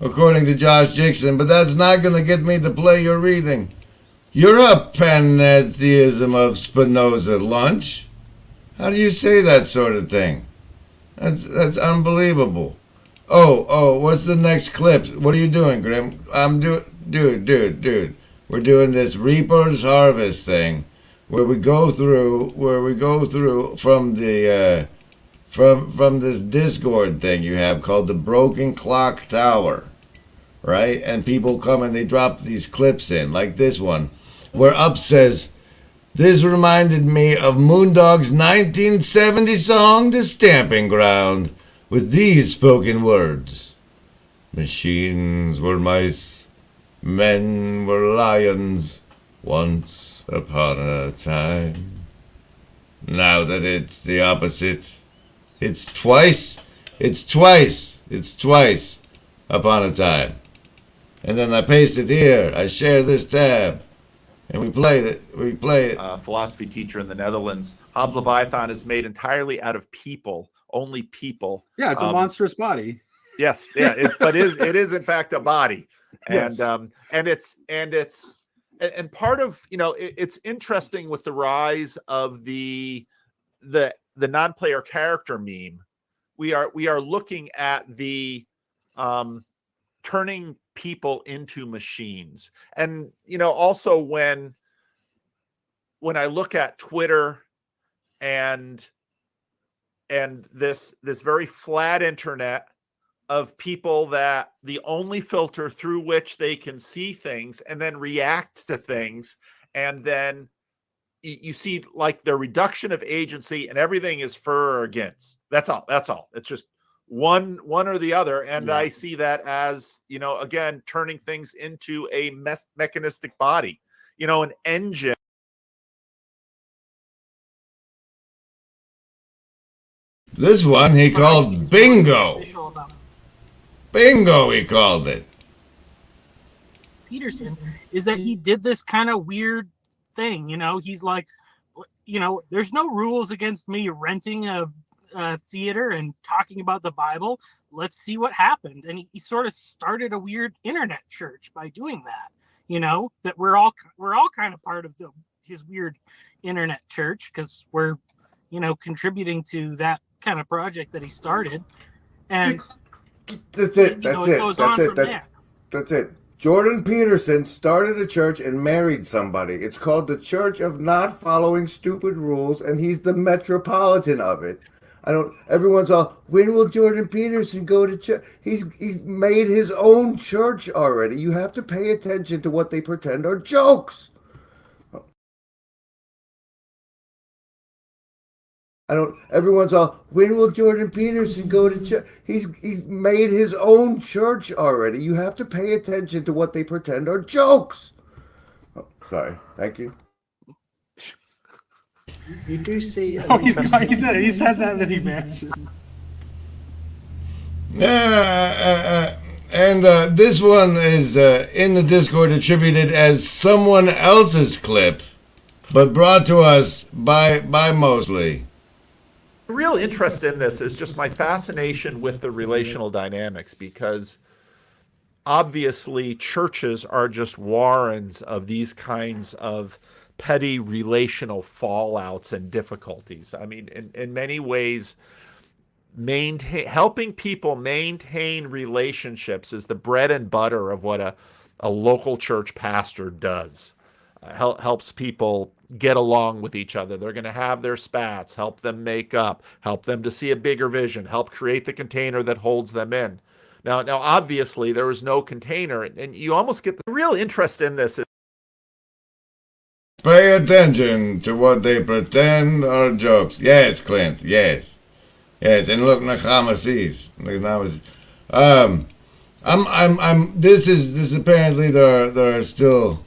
according to Josh Dixon, but that's not going to get me to play your reading. You're a pantheism of Spinoza lunch. How do you say that sort of thing? That's unbelievable. Oh, what's the next clip? What are you doing, Grim? Dude. We're doing this Reaper's Harvest thing, where we go through from the from this Discord thing you have called the Broken Clock Tower, right? And people come and they drop these clips in, like this one, where Up says, "This reminded me of Moondog's 1970 song, The Stamping Ground, with these spoken words. Machines were mice, men were lions, once upon a time. Now that it's the opposite, it's twice upon a time." And then I paste it here, I share this tab, and we play it. Philosophy teacher in the Netherlands. Hobbes Leviathan is made entirely out of people, only people. Yeah, it's a monstrous body. Yes, yeah, it is in fact a body, and Yes. and part of it's interesting with the rise of the non-player character meme. We are looking at the turning people into machines. And also when I look at Twitter and this very flat internet of people that the only filter through which they can see things and then react to things, and then you see like the reduction of agency and everything is for or against. That's all. It's just one or the other. And I see that as, again, turning things into a mechanistic body, an engine. This one he called bingo. Bingo, he called it. Peterson is that he did this kind of weird thing. He's like, there's no rules against me renting a theater and talking about the Bible. Let's see what happened. And he sort of started a weird internet church by doing that. That we're all kind of part of his weird internet church because we're contributing to that kind of project that he started. And that's it. Jordan Peterson started a church and married somebody. It's called the Church of Not Following Stupid Rules, and he's the metropolitan of it. Everyone's all, when will Jordan Peterson go to church? He's made his own church already. You have to pay attention to what they pretend are jokes. Everyone's all, when will Jordan Peterson go to church? He's made his own church already. You have to pay attention to what they pretend are jokes. Oh, sorry. Thank you. You do see. He says that he matches. And this one is in the Discord attributed as someone else's clip, but brought to us by Mosley. The real interest in this is just my fascination with the relational dynamics, because obviously churches are just warrens of these kinds of petty relational fallouts and difficulties. I mean, in many ways, helping people maintain relationships is the bread and butter of what a local church pastor does. Helps people get along with each other. They're going to have their spats, help them make up, help them to see a bigger vision, help create the container that holds them in. Now obviously there is no container, and you almost get the real interest in this. Pay attention to what they pretend are jokes. Yes, Clint. Yes. And look, Nakamasis. This apparently there are still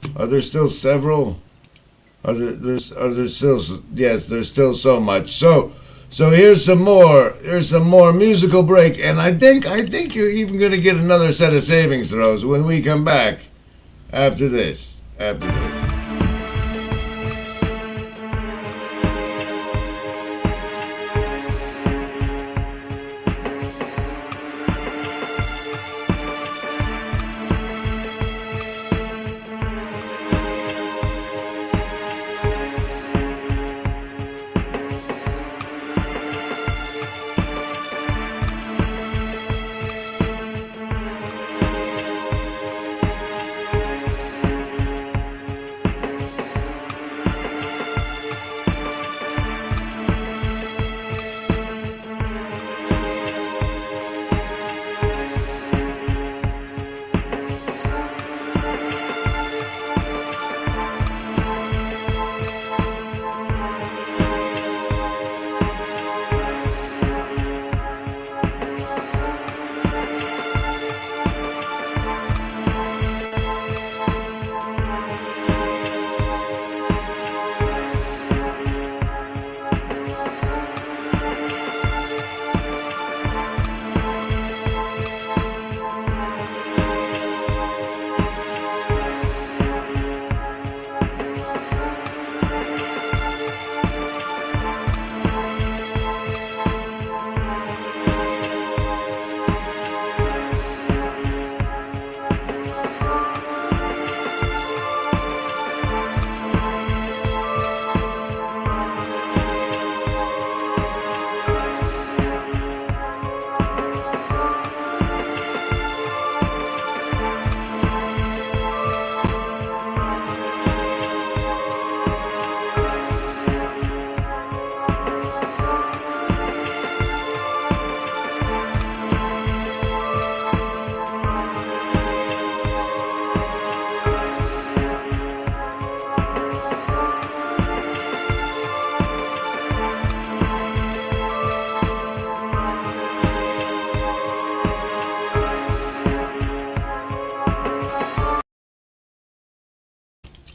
several. There's still so much. So here's some more musical break, and I think you're even gonna get another set of savings throws when we come back after this.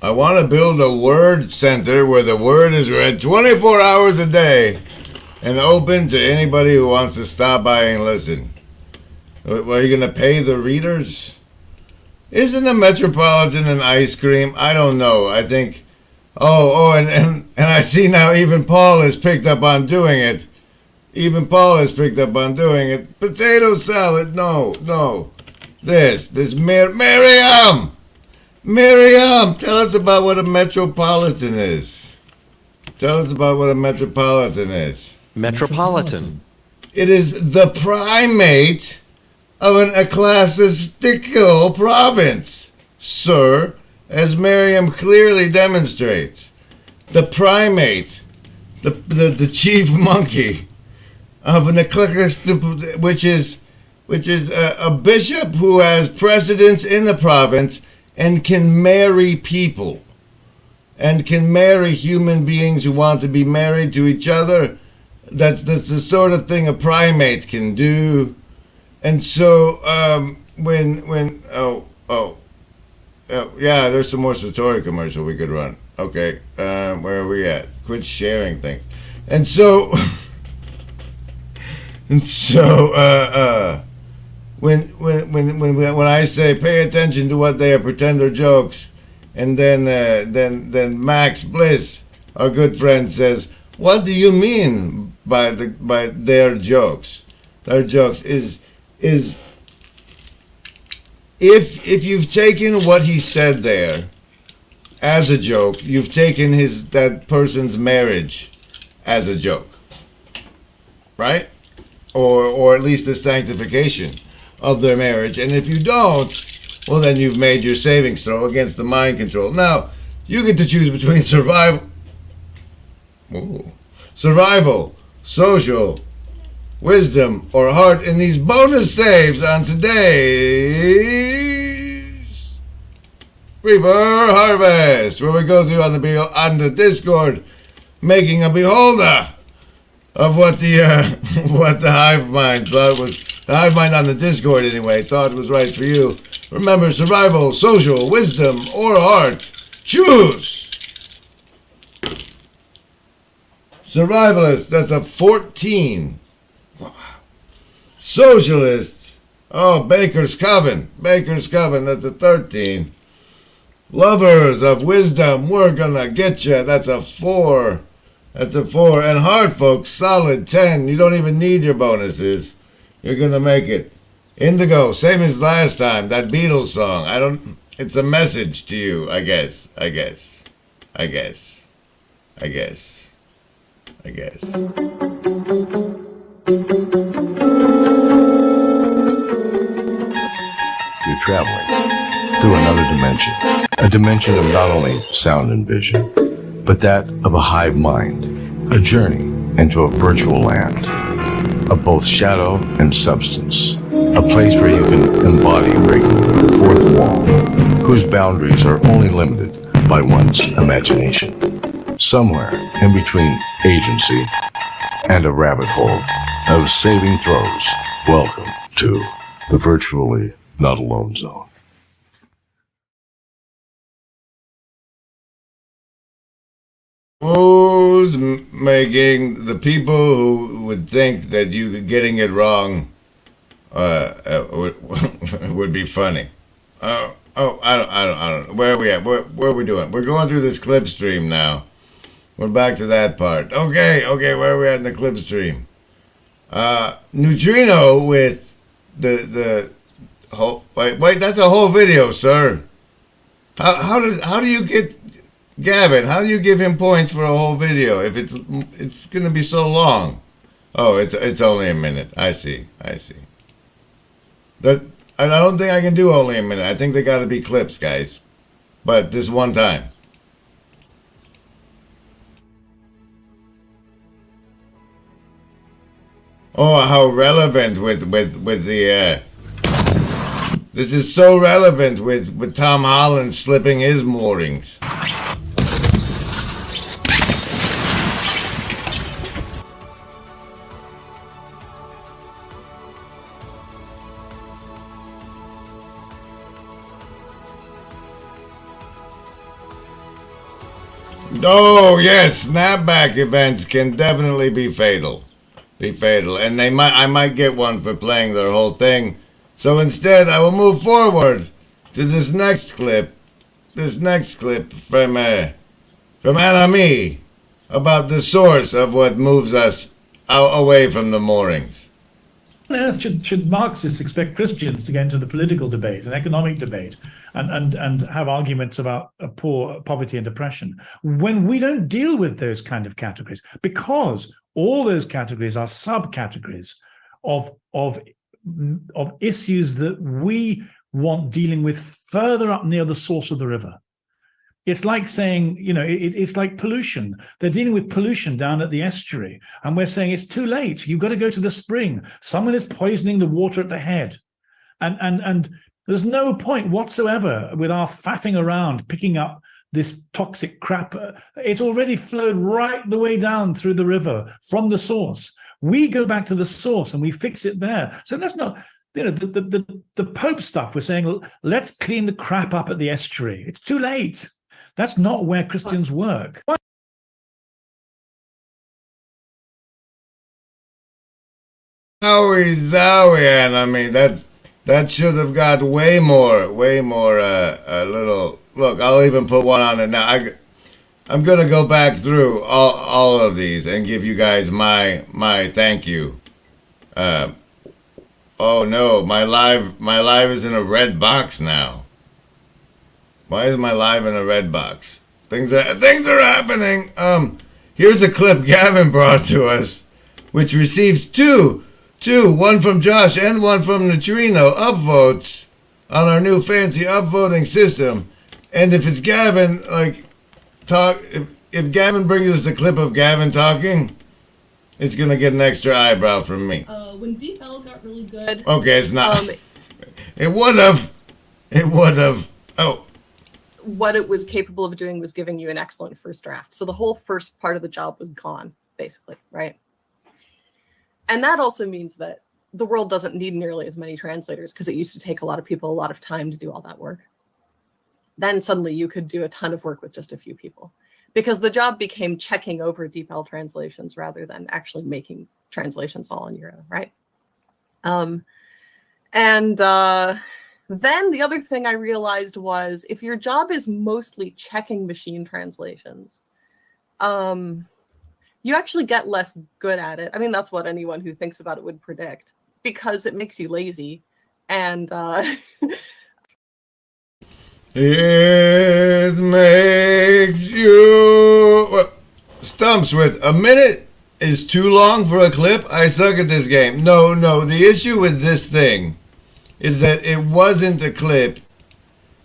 I want to build a word center where the word is read 24 hours a day and open to anybody who wants to stop by and listen. Well, are you going to pay the readers? Isn't a Metropolitan an ice cream? I don't know. I think... and I see now even Paul has picked up on doing it. Even Paul has picked up on doing it. Potato salad, no. This Miriam! Miriam, tell us about what a Metropolitan is. Tell us about what a Metropolitan is. Metropolitan. It is the primate of an ecclesiastical province, sir, as Miriam clearly demonstrates. The primate, the chief monkey of an ecclesiastical, which is a bishop who has precedence in the province and can marry people, and can marry human beings who want to be married to each other. That's the sort of thing a primate can do. And so yeah, there's some more Satori commercial we could run. Okay, where are we at? Quit sharing things. And so when I say pay attention to what they are, pretend they're jokes, and then Max Bliss, our good friend, says, what do you mean by their jokes? Their jokes is if you've taken what he said there as a joke, you've taken that person's marriage as a joke, right? Or at least the sanctification of their marriage. And if you don't, well, then you've made your savings throw against the mind control. Now, you get to choose between survival, social, wisdom, or heart in these bonus saves on today's Reaper Harvest, where we go through on the Discord, making a beholder of what the hive mind thought was, the hive mind on the Discord anyway, thought was right for you. Remember, survival, social, wisdom, or heart. Choose! Survivalist, that's a 14. Socialist, Baker's Coven, that's a 13. Lovers of wisdom, we're gonna get you, that's a 4. And heart, folks, solid 10. You don't even need your bonuses. You're gonna make it. Indigo, same as last time, that Beatles song. It's a message to you, I guess. You're traveling through another dimension, a dimension of not only sound and vision, but that of a hive mind, a journey into a virtual land of both shadow and substance, a place where you can embody breaking the fourth wall, whose boundaries are only limited by one's imagination. Somewhere in between agency and a rabbit hole of saving throws, welcome to the Virtually Not Alone Zone. Who's making the people who would think that you getting it wrong would be funny? I don't know. Where are we at? What are we doing? We're going through this clip stream now. We're back to that part. Okay, where are we at in the clip stream? Neutrino with the whole... Wait, that's a whole video, sir. How do you get... Gavin, how do you give him points for a whole video if it's going to be so long? Oh, it's only a minute. I see. I don't think I can do only a minute. I think they got to be clips, guys. But this one time. Oh, how relevant with the this is so relevant with Tom Holland slipping his moorings. Oh yes, snapback events can definitely be fatal. And I might get one for playing their whole thing. So instead, I will move forward to this next clip. This next clip from Anami about the source of what moves us away from the moorings. On earth should Marxists expect Christians to get into the political debate and economic debate and have arguments about poverty and depression when we don't deal with those kind of categories? Because all those categories are subcategories of issues that we want dealing with further up near the source of the river. It's like saying, it's like pollution. They're dealing with pollution down at the estuary, and we're saying it's too late. You've got to go to the spring. Someone is poisoning the water at the head. And there's no point whatsoever with our faffing around picking up this toxic crap. It's already flowed right the way down through the river from the source. We go back to the source and we fix it there. So that's not, the Pope stuff. We're saying, let's clean the crap up at the estuary. It's too late. That's not where Christians work. Zowie, and I mean that should have got way more little. Look, I'll even put one on it now. I'm gonna go back through all of these and give you guys my thank you. Oh no, my live is in a red box now. Why is my live in a red box? Things are happening. Here's a clip Gavin brought to us, which receives two, one from Josh and one from the CHINO upvotes on our new fancy upvoting system. And if it's Gavin, if Gavin brings us a clip of Gavin talking, it's gonna get an extra eyebrow from me. When Deep L got really good. Okay, it's not. It would have. Oh. What it was capable of doing was giving you an excellent first draft. So the whole first part of the job was gone, basically, right? And that also means that the world doesn't need nearly as many translators because it used to take a lot of people a lot of time to do all that work. Then suddenly you could do a ton of work with just a few people because the job became checking over DeepL translations rather than actually making translations all on your own, right? Then the other thing I realized was if your job is mostly checking machine translations, you actually get less good at it. I mean, that's what anyone who thinks about it would predict because it makes you lazy. And it makes you stumps with a minute is too long for a clip. I suck at this game. No, the issue with this thing is that it wasn't a clip.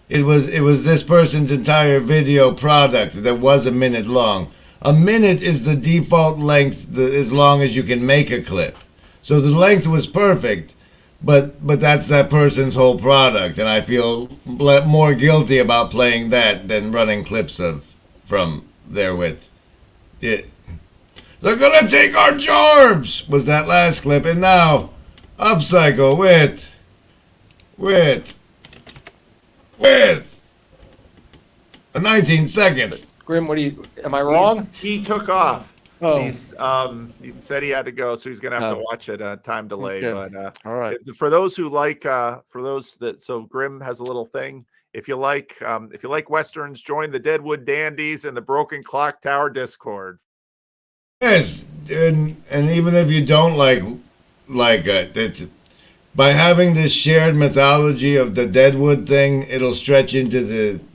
It was this person's entire video product that was a minute long. A minute is the default length, as long as you can make a clip. So the length was perfect, but that's that person's whole product, and I feel more guilty about playing that than running clips from there with it. They're gonna take our jobs was that last clip, and now upcycle with 19 seconds. Grim, am I wrong? He took off. Oh. He said he had to go, so he's gonna have to watch it. Time delay, Okay. but All right. For those who like, so Grim has a little thing. If you like westerns, join the Deadwood Dandies and the Broken Clock Tower Discord. Yes, and even if you don't like it, by having this shared mythology of the Deadwood thing, it'll stretch into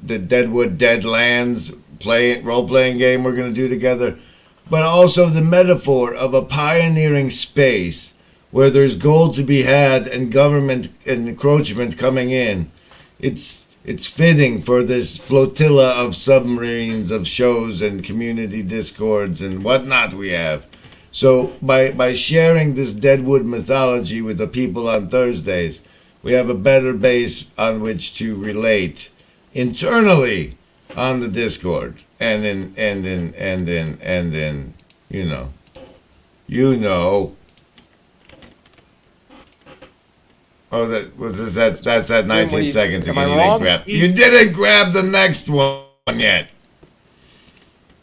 the Deadwood Deadlands role-playing game we're going to do together, but also the metaphor of a pioneering space where there's gold to be had and government and encroachment coming in. It's fitting for this flotilla of submarines of shows and community discords and whatnot we have. So by sharing this Deadwood mythology with the people on Thursdays, we have a better base on which to relate internally on the Discord and in you know. Oh, that's that 19 seconds. Am I wrong? You didn't grab the next one yet.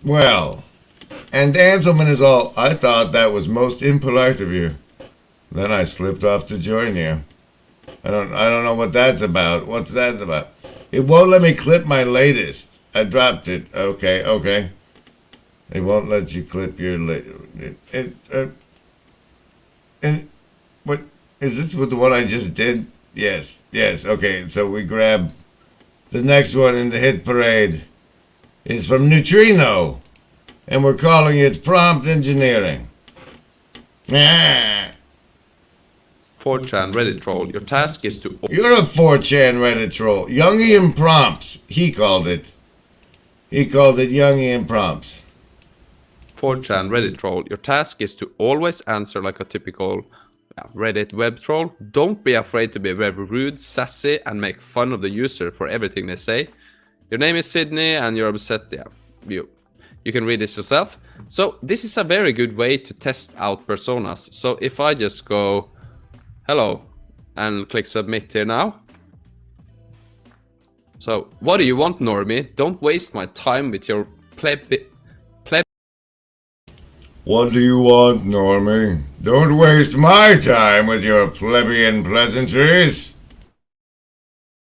Well, and Anselman is all, I thought that was most impolite of you. Then I slipped off to join you. I don't know what that's about. What's that about? It won't let me clip my latest. I dropped it. Okay. It won't let you clip your and what is this with the one I just did? Yes. Okay, so we grab the next one in the hit parade. It's from Neutrino, and we're calling it prompt engineering. 4chan Reddit troll. Your task is to... You're a 4chan Reddit troll. Jungian prompts, he called it. He called it Jungian prompts. 4chan Reddit troll. Your task is to always answer like a typical Reddit web troll. Don't be afraid to be very rude, sassy, and make fun of the user for everything they say. Your name is Sydney, and you're upset. Yeah, you can read this yourself. So this is a very good way to test out personas. So if I just go hello and click submit here now. So what do you want, Normie? Don't waste my time with your What do you want, Normie? Don't waste my time with your plebeian pleasantries.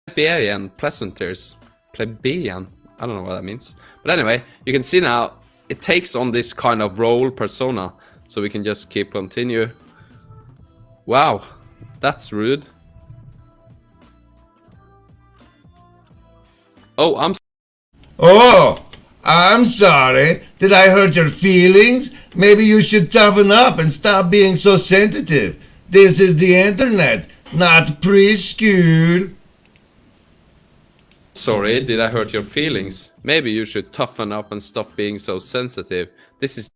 Plebeian pleasantries. Plebeian. I don't know what that means. But anyway, you can see now it takes on this kind of role persona. So we can just keep continue. Wow, that's rude. Oh, I'm sorry. Did I hurt your feelings? Maybe you should toughen up and stop being so sensitive. This is the internet, not preschool. Sorry, did I hurt your feelings? Maybe you should toughen up and stop being so sensitive. This is...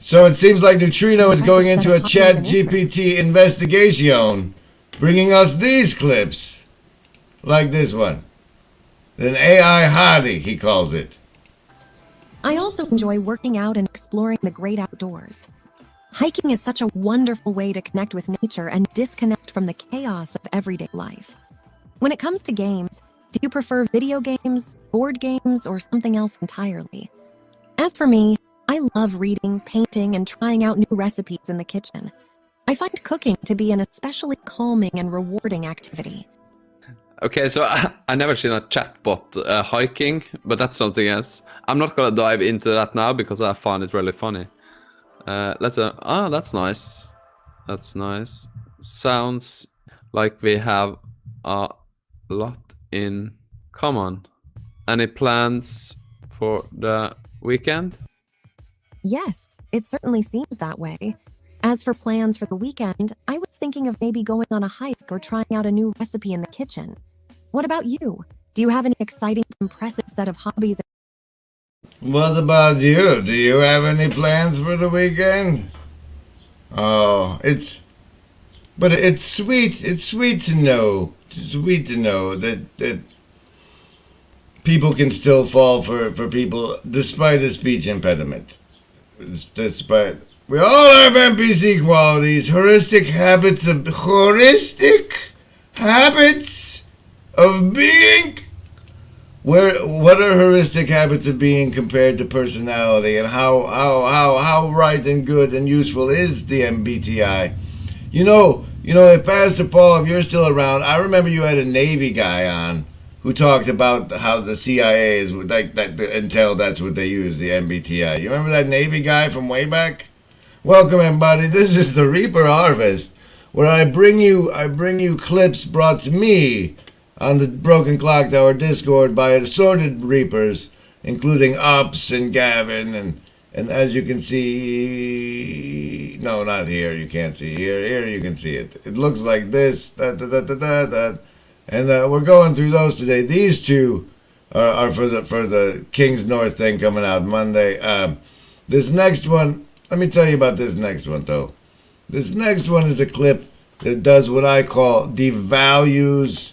So it seems like Neutrino is going into a chat GPT investigation, bringing us these clips. Like this one. An AI Howdy, he calls it. I also enjoy working out and exploring the great outdoors. Hiking is such a wonderful way to connect with nature and disconnect from the chaos of everyday life. When it comes to games, do you prefer video games, board games, or something else entirely? As for me, I love reading, painting, and trying out new recipes in the kitchen. I find cooking to be an especially calming and rewarding activity. Okay, so I never seen a chatbot hiking, but that's something else. I'm not gonna dive into that now because I find it really funny. That's nice. That's nice. Sounds like we have a lot in common. Any plans for the weekend? Yes, it certainly seems that way. As for plans for the weekend, I was thinking of maybe going on a hike or trying out a new recipe in the kitchen. What about you? Do you have any exciting, impressive set of hobbies? What about you? Do you have any plans for the weekend? Oh, it's sweet. It's sweet to know. It's sweet to know that people can still fall for people despite a speech impediment. Despite we all have NPC qualities, heuristic habits of being. What are heuristic habits of being compared to personality, and how right and good and useful is the MBTI? You know, if Pastor Paul, if you're still around, I remember you had a Navy guy on who talked about how the CIA is like that until that's what they use, the MBTI. You remember that Navy guy from way back? Welcome everybody. This is the Reaper Harvest, where I bring you clips brought to me on the Broken Clock Tower Discord by assorted Reapers, including Ups and Gavin, and as you can see, no, not here, you can't see here you can see it. It looks like this, and we're going through those today. These two are for the King's North thing coming out Monday. This next one, let me tell you about this next one though. This next one is a clip that does what I call devalues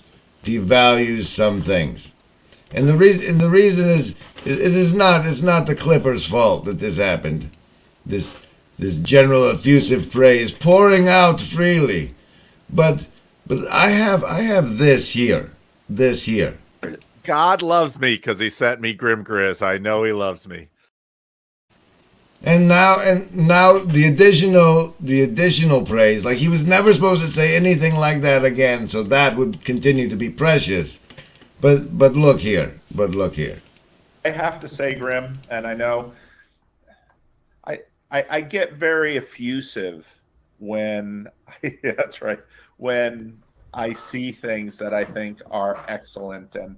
some things, and the reason is it's not the Clippers' fault that this happened. This general effusive praise pouring out freely, but I have this here. God loves me because he sent me Grim Grizz. I know he loves me. And now the additional praise, like he was never supposed to say anything like that again, so that would continue to be precious. But look here. I have to say, Grim, and I know I get very effusive when yeah, that's right. When I see things that I think are excellent, and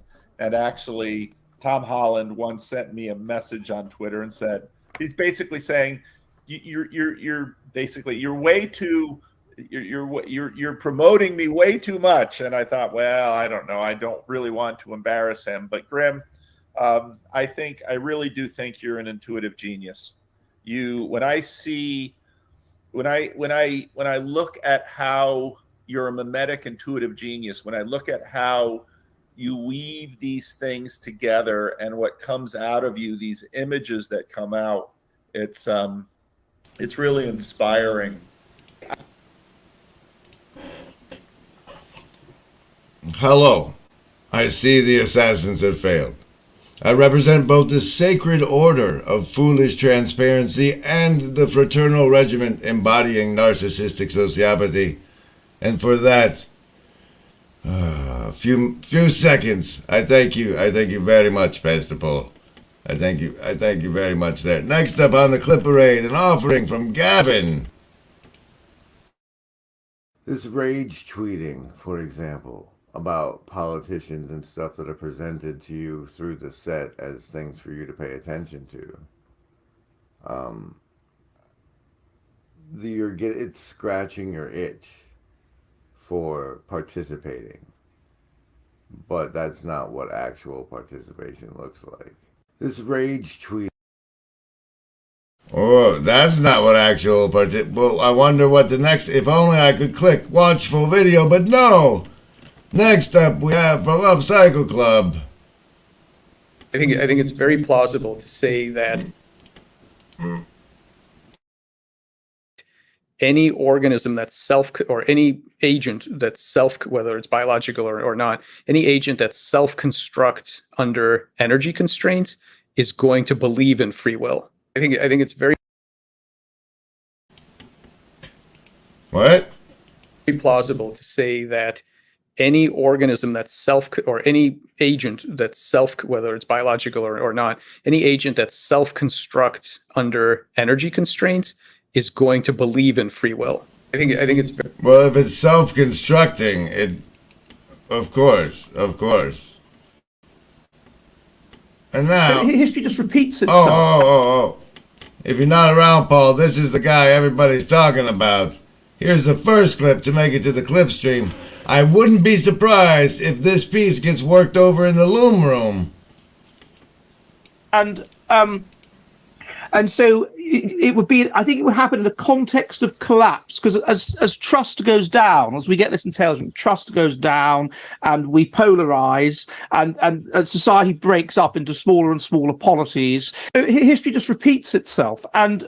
actually Tom Holland once sent me a message on Twitter and said, he's basically saying you're way too you're promoting me way too much. And I thought, well, I don't know, I don't really want to embarrass him, but Grim, I really do think you're an intuitive genius. When I look at how you're a mimetic intuitive genius, when I look at how you weave these things together and what comes out of you, these images that come out, it's really inspiring. Hello. I see the assassins have failed. I represent both the sacred order of foolish transparency and the fraternal regiment embodying narcissistic sociopathy. And for that, few seconds, I thank you very much, Pastor Paul. I thank you very much there. Next up on the clip parade, an offering from Gavin. This rage tweeting, for example, about politicians and stuff that are presented to you through the set as things for you to pay attention to. It's scratching your itch for participating, but that's not what actual participation looks like. This rage tweet. Oh, that's not what actual well, I wonder what the next. If only I could click watch full video, but no. Next up, we have from Upcycle Club. I think it's very plausible to say that any organism that's or any agent that's whether it's biological or not, any agent that self-constructs under energy constraints is going to believe in free will. I think it's very plausible to say that any organism that's or any agent that's whether it's biological or not, any agent that self-constructs under energy constraints is going to believe in free will. I think it's very well, if it's self-constructing, of course. And now history just repeats itself. Oh. If you're not around, Paul, this is the guy everybody's talking about. Here's the first clip to make it to the clip stream. I wouldn't be surprised if this piece gets worked over in the loom room. And so it would be, I think it would happen in the context of collapse, because as trust goes down, as we get this intelligence, trust goes down and we polarize and society breaks up into smaller and smaller polities. History just repeats itself. And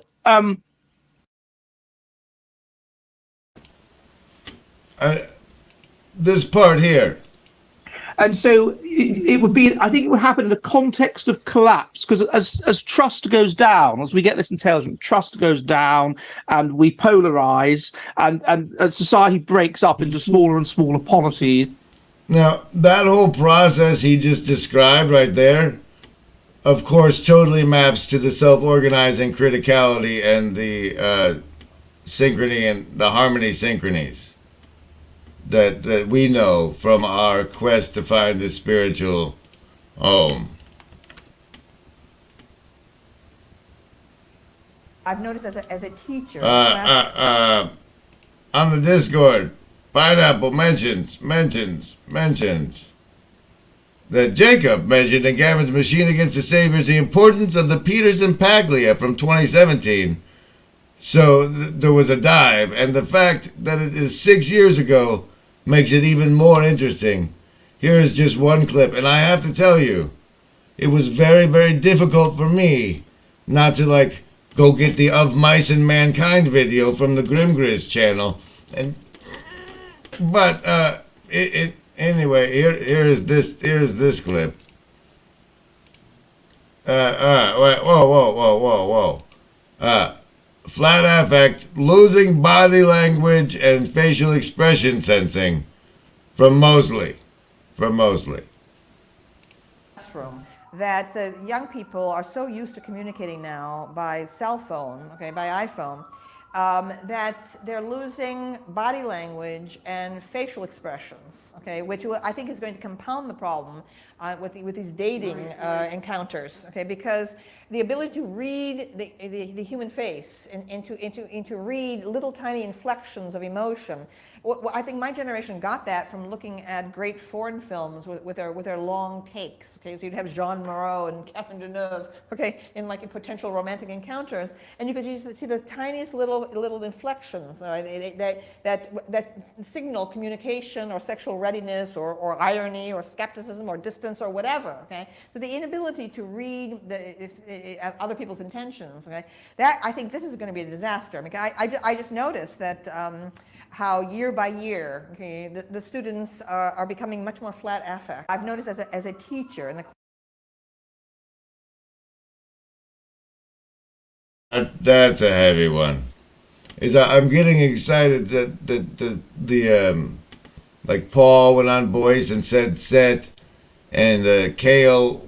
this part here. And so it would be, I think it would happen in the context of collapse, because as trust goes down, as we get this intelligence, trust goes down and we polarize and society breaks up into smaller and smaller policies. Now, that whole process he just described right there, of course, totally maps to the self-organizing criticality and the synchrony and the harmony synchronies that we know from our quest to find the spiritual home. I've noticed as a teacher. On the Discord, Pineapple mentions that Jacob mentioned in Gavin's Machine Against the Saviors the importance of the Peters and Paglia from 2017. So there was a dive, and the fact that it is 6 years ago makes it even more interesting. Here is just one clip, and I have to tell you, it was very, very difficult for me not to go get the Of Mice and Mankind video from the Grimgriz channel. But anyway, here is this clip. Whoa. Flat affect, losing body language and facial expression sensing, from Mosley. Classroom, that the young people are so used to communicating now by cell phone, okay, by iPhone, that they're losing body language and facial expressions, okay, which I think is going to compound the problem with these dating encounters, okay, because the ability to read the human face and to read little tiny inflections of emotion. I think my generation got that from looking at great foreign films with their long takes. Okay, so you'd have Jean Moreau and Catherine Deneuve, okay, in like potential romantic encounters, and you could see the tiniest little inflections that signal communication or sexual readiness or irony or skepticism or distance or whatever. Okay, so the inability to read other people's intentions. Okay, that I think this is going to be a disaster. I mean, I just noticed that. How year by year, okay, the students are becoming much more flat affect. I've noticed as a teacher in the That's a heavy one. I'm getting excited that like Paul went on voice and said set, and Kale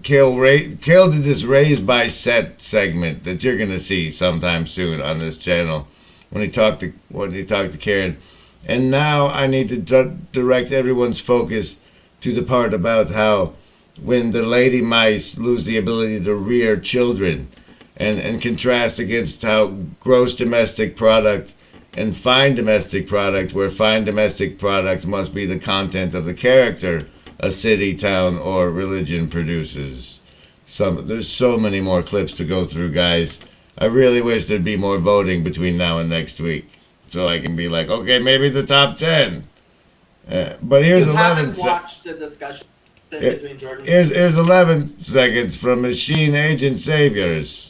did this raised by set segment that you're gonna see sometime soon on this channel. When he talked to Karen, and now I need to direct everyone's focus to the part about how when the lady mice lose the ability to rear children, and contrast against how gross domestic product and fine domestic product, where fine domestic product must be the content of the character a city, town, or religion produces. There's so many more clips to go through, guys. I really wish there'd be more voting between now and next week, so I can be like, okay, maybe the top 10. But here's 11. You haven't watched the discussion between Jordan. Here's 11 seconds from Machine Agent Saviors.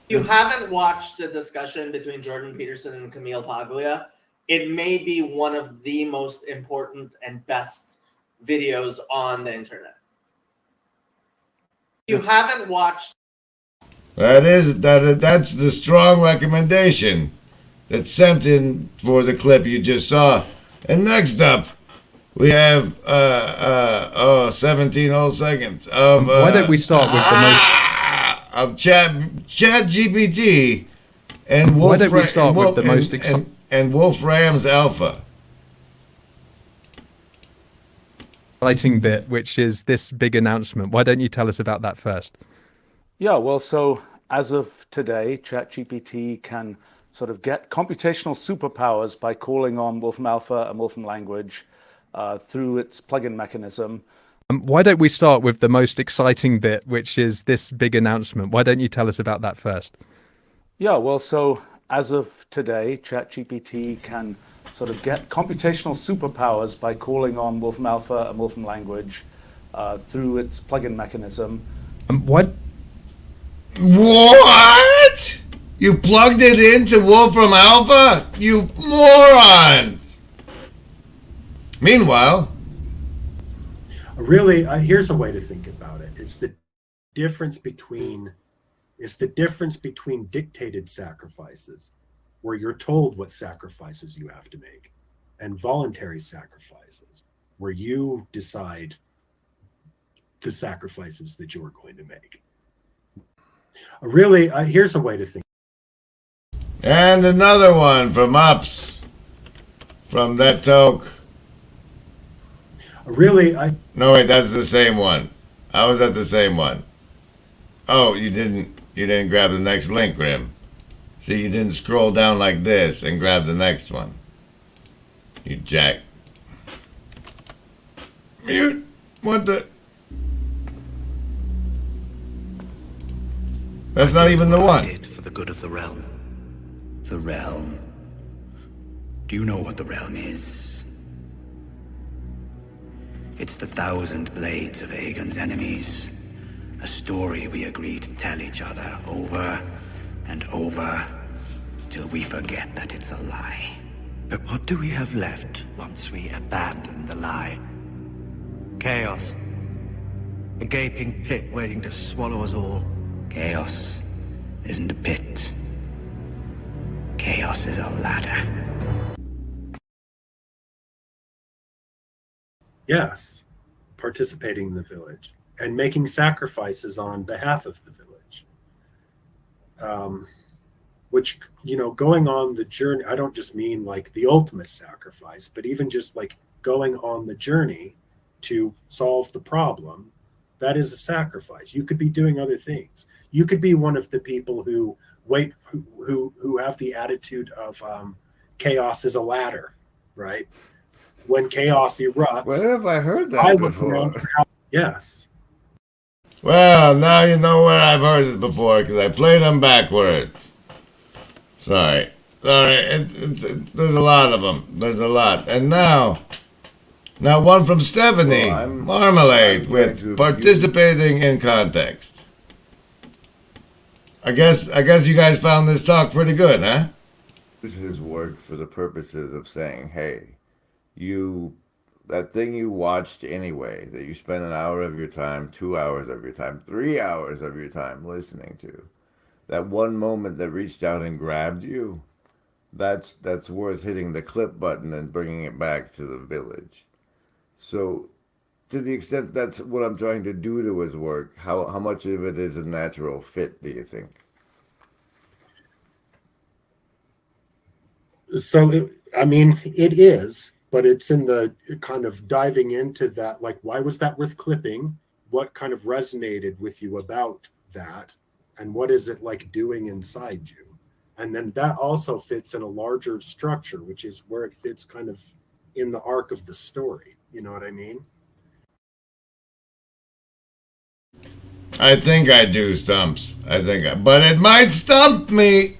You haven't watched the discussion between Jordan Peterson and Camille Paglia. It may be one of the most important and best videos on the internet. You haven't watched. That's the strong recommendation that's sent in for the clip you just saw. And next up, we have 17 whole seconds of why don't we start with the most of Chat GPT and Wolf. Why don't we start with the most and Wolfram's Alpha. exciting bit, which is this big announcement. Why don't you tell us about that first? Yeah, well, so as of today, ChatGPT can sort of get computational superpowers by calling on Wolfram Alpha and Wolfram language through its plugin mechanism. Why don't we start with the most exciting bit, which is this big announcement? Why don't you tell us about that first? Yeah, well, so as of today, ChatGPT can sort of get computational superpowers by calling on Wolfram Alpha and Wolfram language through its plugin mechanism. What? What? You plugged it into Wolfram Alpha? You morons! Meanwhile, really, here's a way to think about it. It's the difference between dictated sacrifices, where you're told what sacrifices you have to make, and voluntary sacrifices, where you decide the sacrifices that you're going to make. Really, here's a way to think. And another one from Ups, from that toke. Really, No, wait, that's the same one. I was at the same one. Oh, you didn't grab the next link, Grim. See, you didn't scroll down like this and grab the next one. You jack. Mute. What the? That's not even the one. For the good of the realm. The realm. Do you know what the realm is? It's the 1,000 blades of Aegon's enemies. A story we agree to tell each other over and over till we forget that it's a lie. But what do we have left once we abandon the lie? Chaos. A gaping pit waiting to swallow us all. Chaos isn't a pit. Chaos is a ladder. Yes, participating in the village and making sacrifices on behalf of the village. Which, you know, going on the journey, I don't just mean like the ultimate sacrifice, but even just like going on the journey to solve the problem, that is a sacrifice. You could be doing other things. You could be one of the people who who have the attitude of chaos is a ladder, right? When chaos erupts. Where have I heard that before? Yes. Well, now you know where I've heard it before, because I played them backwards. Sorry. There's a lot of them. There's a lot. And now one from Stephanie, Marmalade, with participating in context. I guess you guys found this talk pretty good, huh? This is his work for the purposes of saying, hey, that thing you watched anyway, that you spent an hour of your time, 2 hours of your time, 3 hours of your time listening to, that one moment that reached out and grabbed you, that's worth hitting the clip button and bringing it back to the village. So to the extent that's what I'm trying to do to his work, how much of it is a natural fit, do you think? So, I mean, it is, but it's in the kind of diving into that, like, why was that worth clipping? What kind of resonated with you about that? And what is it like doing inside you? And then that also fits in a larger structure, which is where it fits kind of in the arc of the story. You know what I mean? I think I do, Stumps. But it might stump me.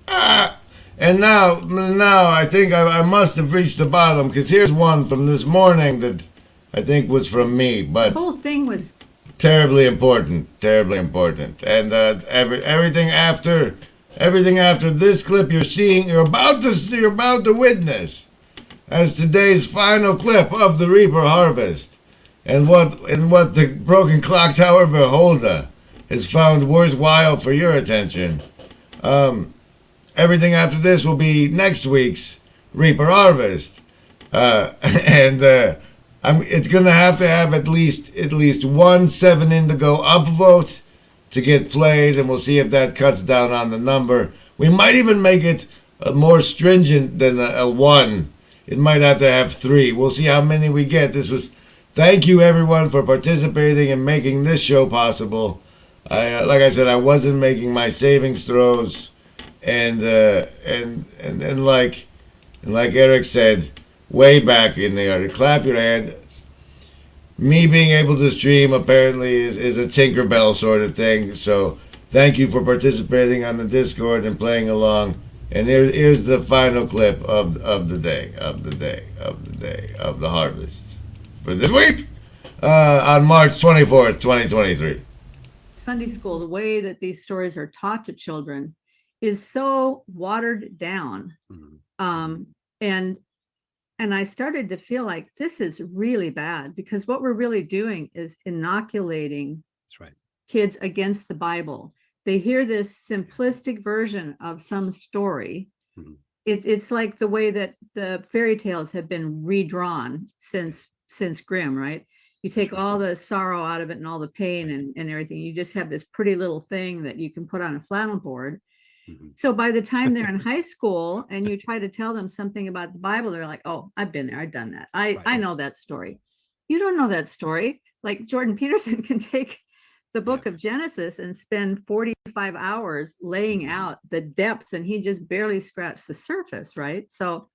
And now I think I must have reached the bottom, because here's one from this morning that I think was from me, but The whole thing was terribly important. And everything after this clip you're about to witness as today's final clip of the Reaper Harvest, and what the Broken Clock Tower beholder has found worthwhile for your attention. Everything after this will be next week's Reaper Harvest, it's gonna have to have at least one 7 Indigo upvote to get played, and we'll see if that cuts down on the number. We might even make it more stringent than a 1. It might have to have 3. We'll see how many we get. Thank you everyone for participating and making this show possible. Like I said, I wasn't making my savings throws, and like Eric said, way back in there, clap your hand. Me being able to stream apparently is a Tinkerbell sort of thing. So thank you for participating on the Discord and playing along. And here's the final clip of the harvest for this week on March 24th, 2023. Sunday school, the way that these stories are taught to children is so watered down. And I started to feel like this is really bad, because what we're really doing is inoculating kids against the Bible. They hear this simplistic version of some story. It's like the way that the fairy tales have been redrawn since Grimm, right? You take all the sorrow out of it and all the pain and everything. You just have this pretty little thing that you can put on a flannel board. So by the time they're in high school and you try to tell them something about the Bible, they're like, oh, I've been there, I've done that. I know that story. You don't know that story. Like Jordan Peterson can take the book of Genesis and spend 45 hours laying out the depths, and he just barely scratched the surface, right? So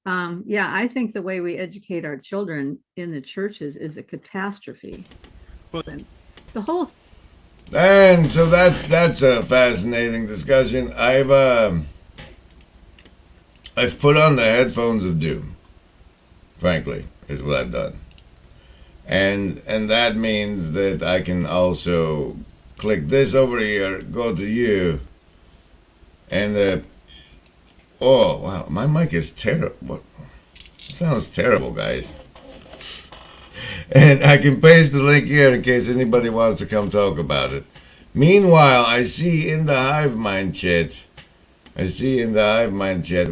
I think the way we educate our children in the churches is a catastrophe. And the whole And so that's a fascinating discussion. I've put on the headphones of doom, frankly, is what I've done. And that means that I can also click this over here, go to you, and oh wow, my mic is terrible. It sounds terrible, guys. And I can paste the link here in case anybody wants to come talk about it. Meanwhile, I see in the Hive Mind chat, we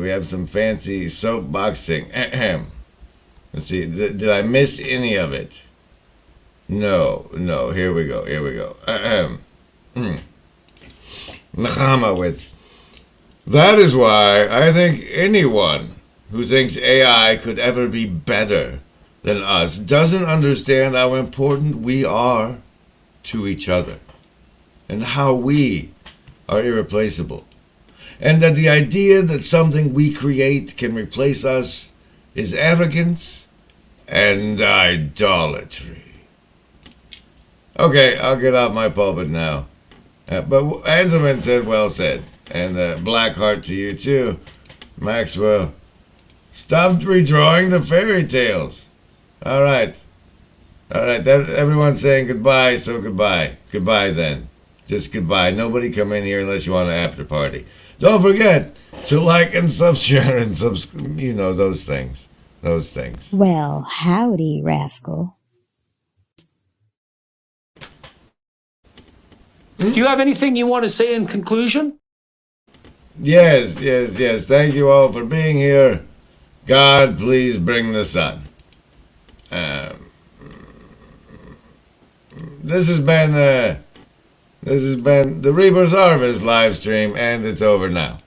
have some fancy soapboxing. Ahem. Let's see, did I miss any of it? No, here we go. Ahem. Nachamawitz. That is why I think anyone who thinks AI could ever be better than us doesn't understand how important we are to each other and how we are irreplaceable. And that the idea that something we create can replace us is arrogance and idolatry. Okay, I'll get off my pulpit now. But Anselman said, well said. And black heart to you too, Maxwell. Stop redrawing the fairy tales. All right. Everyone's saying goodbye, so goodbye. Goodbye then. Just goodbye. Nobody come in here unless you want an after party. Don't forget to like and share and subscribe. You know, those things. Well, howdy, Rascal. Do you have anything you want to say in conclusion? Yes. Thank you all for being here. God, please bring the sun. This has been the Reaper's Harvest live stream, and it's over now.